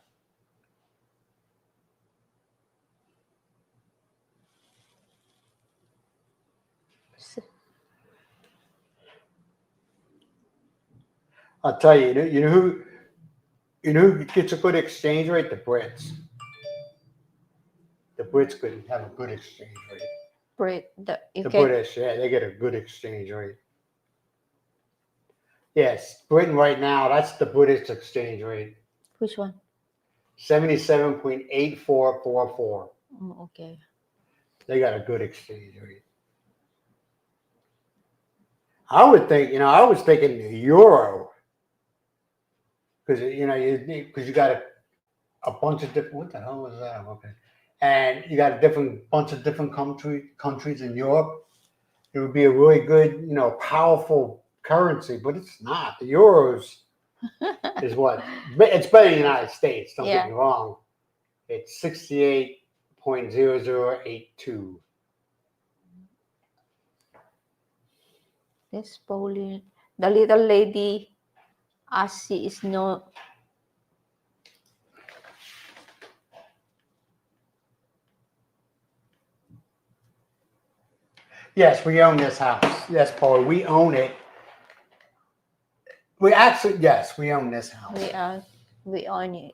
I'll tell you, who gets a good exchange rate? The Brits. The Brits could have a good exchange rate. The British, yeah, they get a good exchange rate. Yes, Britain right now, that's the British exchange rate. Which one? 77.8444. Oh, okay. They got a good exchange rate. I would think, I was thinking the euro. Because, you got a bunch of different, what the hell was that? Okay. And you got a bunch of different countries in Europe. It would be a really good, powerful currency, but it's not. The euros is what? It's better than the United States, don't get me wrong. It's 68.0082. This Pauline, the little lady, as she is no. Yes, we own this house. Yes, Paul, we own it. We actually, yes, we own this house. We own it.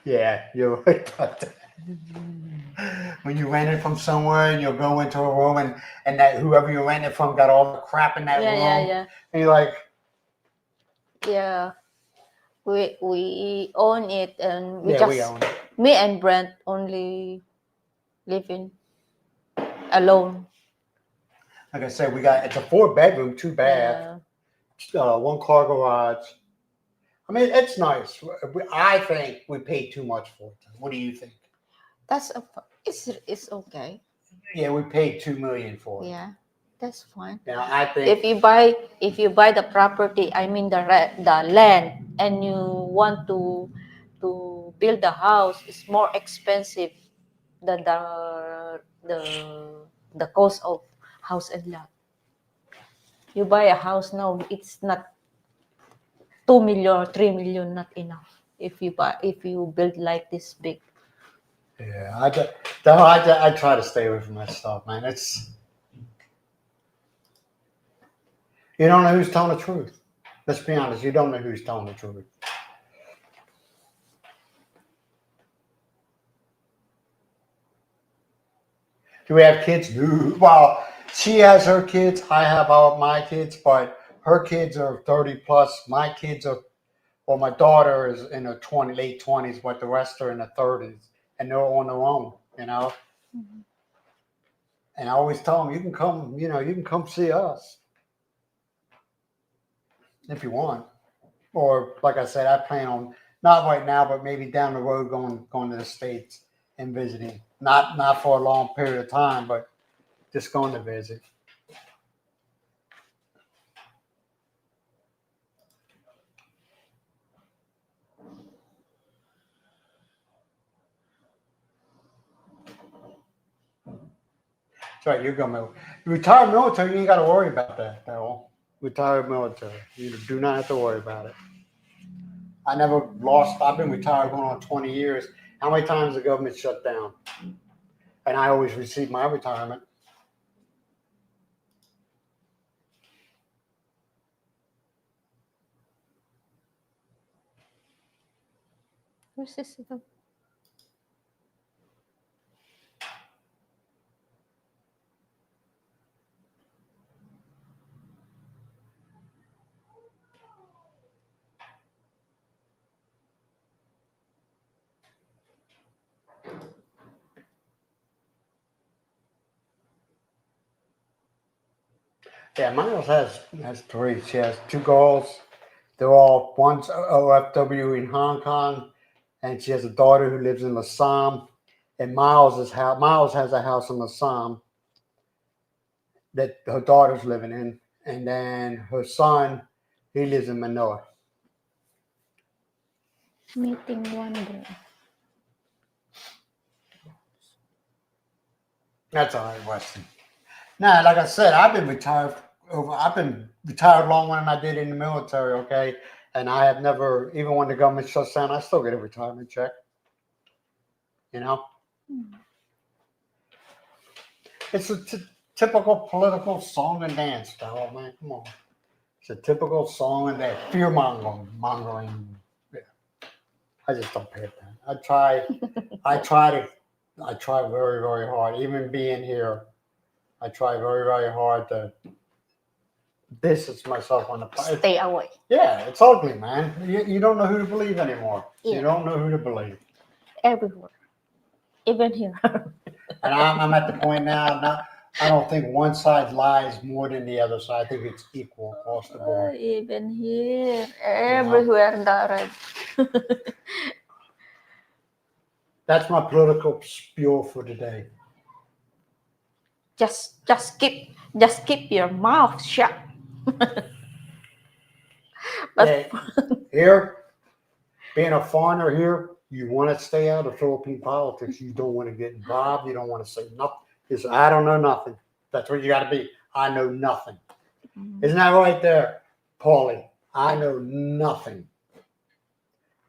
Yeah, you're right about that. When you rent it from somewhere and you'll go into a room and that whoever you rent it from got all the crap in that room. Yeah. And you're like, yeah, we own it, and we own it. Me and Brent only living alone. Like I said, it's a 4-bedroom, 2-bath, 1-car garage. I mean, it's nice. I think we paid too much for it. What do you think? It's okay. Yeah, we paid $2 million for it. Yeah, that's fine. Now I think if you buy the property, I mean the land, and you want to build a house, it's more expensive than the cost of house and lot. You buy a house now, it's not 2 million or 3 million, not enough if you build like this big. Yeah, I try to stay away from that stuff, man. You don't know who's telling the truth. Let's be honest, you don't know who's telling the truth. Do we have kids? No. Well, she has her kids. I have all my kids, but her kids are 30 plus. My kids are, well, my daughter is in her late 20s, but the rest are in their 30s, and they're on their own, you know. Mm-hmm. And I always tell them, you can come, you can come see us if you want. Or like I said, I plan on not right now, but maybe down the road going to the States and visiting. Not for a long period of time, but just going to visit. That's right, you're going to retired military, you ain't gotta worry about that at all. Retired military. You do not have to worry about it. I never lost. I've been retired going on 20 years. How many times the government shut down? And I always received my retirement. Where's this? Yeah, Miles has three. She has two girls. They're all one's OFW in Hong Kong, and she has a daughter who lives in Lassam. And Miles has a house in Lassam that her daughter's living in, and then her son, he lives in Manila. Meeting wonder. That's all right, Weston. Now, like I said, I've been retired longer than I did in the military, okay? And I have never, even when the government shuts down, I still get a retirement check. You know? It's a typical political song and dance, dog, man. Come on. It's a typical song and dance. Fear mongering. Yeah. I just don't pay attention. I try very, very hard. Even being here, I try very, very hard to distance myself on the Stay away. Yeah, it's ugly, man. You don't know who to believe anymore. Yeah. You don't know who to believe. Everywhere. Even here. And I'm at the point now, I don't think one side lies more than the other side. I think it's equal across the board. Even here. Everywhere, Darren. That's my political spiel for today. Just keep your mouth shut. But Yeah, here, being a foreigner here, you want to stay out of Philippine politics. You don't want to get involved. You don't want to say nothing. It's, I don't know nothing. That's what you got to be. I know nothing. Isn't that right there, Paulie? I know nothing.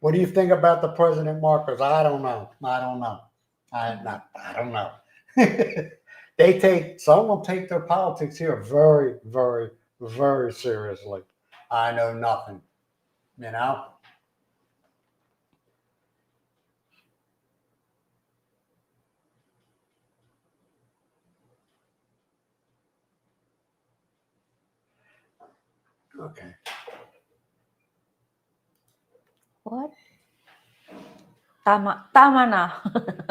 What do you think about the President Marcos? I don't know. I don't know. I don't know. Some of them take their politics here very, very, very seriously. I know nothing. You know? Okay. what? Tama na.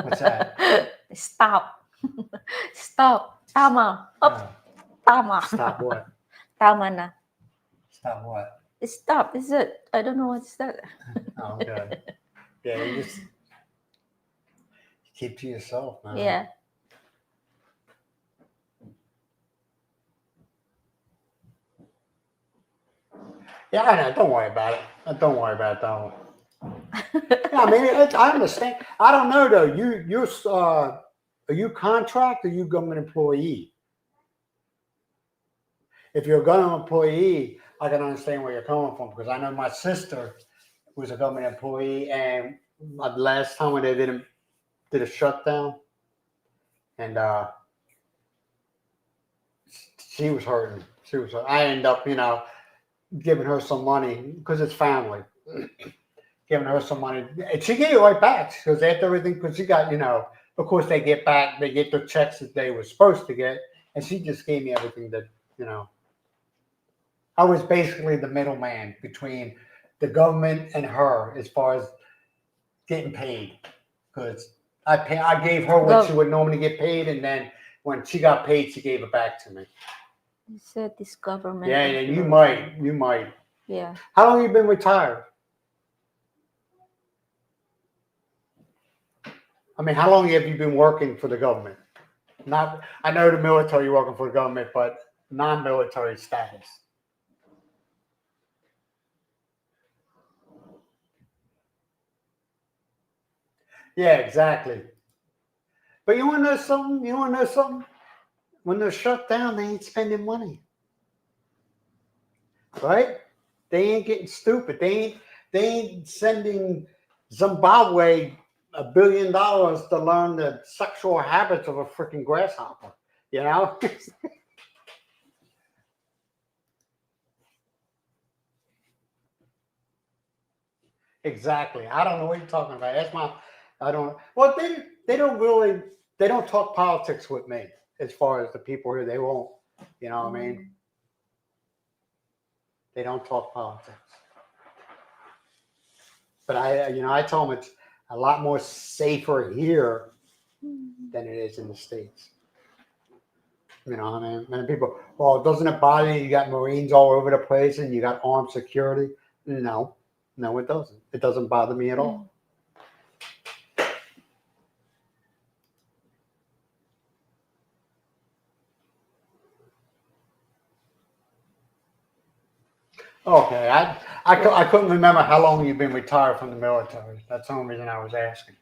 What's that? Stop. Stop. Tama. Up. Oh, Tama. stop what? Tama na. Stop what? Stop. Is it? I don't know what's that. Oh, good. Yeah, you just keep to yourself, man. Yeah. Yeah, I know. Don't worry about it. Don't worry about that one. Yeah, I mean, I understand. I don't know though. Are you contract or you government employee? If you're a government employee, I can understand where you're coming from because I know my sister was a government employee, and the last time when they did a shutdown, and she was hurting. I ended up, giving her some money because it's family. Giving her some money, and she gave it right back because after everything, because she got, of course, they get the checks that they were supposed to get, and she just gave me everything that, I was basically the middleman between the government and her as far as getting paid, because I gave her what she would normally get paid, and then when she got paid, she gave it back to me. You said this government. Yeah, you might. Yeah. How long have you been retired? I mean, how long have you been working for the government? I know the military, you're working for the government, but non-military status. Yeah, exactly. But you want to know something? When they're shut down, they ain't spending money, right? They ain't getting stupid. They ain't sending Zimbabwe $1 billion to learn the sexual habits of a freaking grasshopper. Exactly. I don't know what you're talking about. I don't. Well, they don't talk politics with me as far as the people here. They won't. You know what I mean? They don't talk politics. But I told them it's a lot more safer here than it is in the States. You know what I mean? And people, well, doesn't it bother you? You got Marines all over the place and you got armed security. No, it doesn't. It doesn't bother me at all. Okay, I couldn't remember how long you've been retired from the military. That's the only reason I was asking.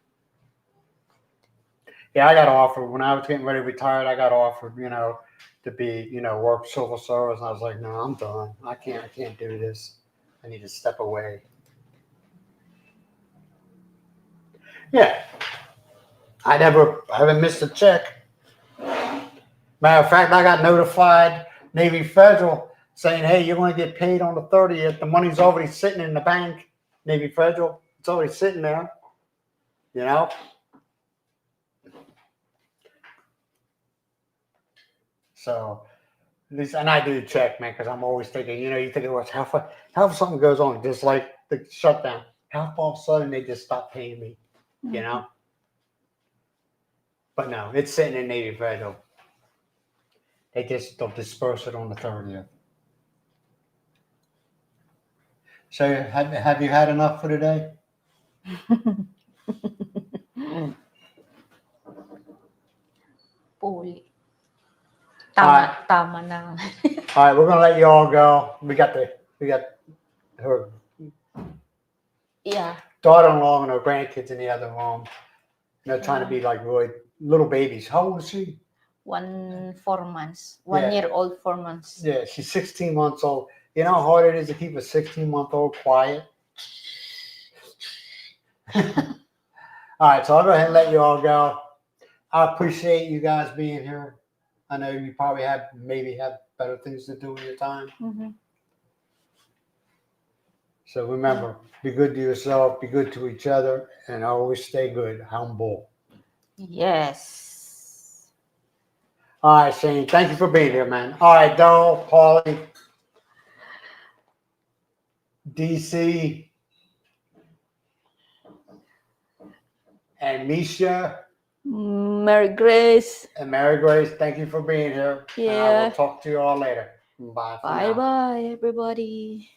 Yeah, I got offered when I was getting ready to retire. I got offered, to be, work civil service. And I was like, no, I'm done. I can't do this. I need to step away. Yeah, I haven't missed a check. Matter of fact, I got notified Navy Federal saying, hey, you're going to get paid on the 30th. The money's already sitting in the bank. Navy Federal, it's already sitting there. So, at least, and I do check, man, because I'm always thinking, you think about how something goes on, just like the shutdown, how all of a sudden they just stop paying me, But no, it's sitting in Navy Federal. They'll disperse it on the 30th. So, have you had enough for today? Puli. Tama na. All right, we're gonna let you all go. We got her daughter-in-law and her grandkids in the other room. They're trying to be like really little babies. How old is she? 4 months. 1 year old, 4 months. Yeah, she's 16 months old. You know how hard it is to keep a 16-month-old quiet? All right, so I'll go ahead and let you all go. I appreciate you guys being here. I know you probably have better things to do in your time. Mm-hmm. So remember, be good to yourself, be good to each other, and always stay good, humble. Yes. All right, Shane, thank you for being here, man. All right, Daryl, Paulie, DC, and Misha. Mary Grace. And Mary Grace, thank you for being here. Yeah. And I will talk to you all later. Bye. Bye, everybody.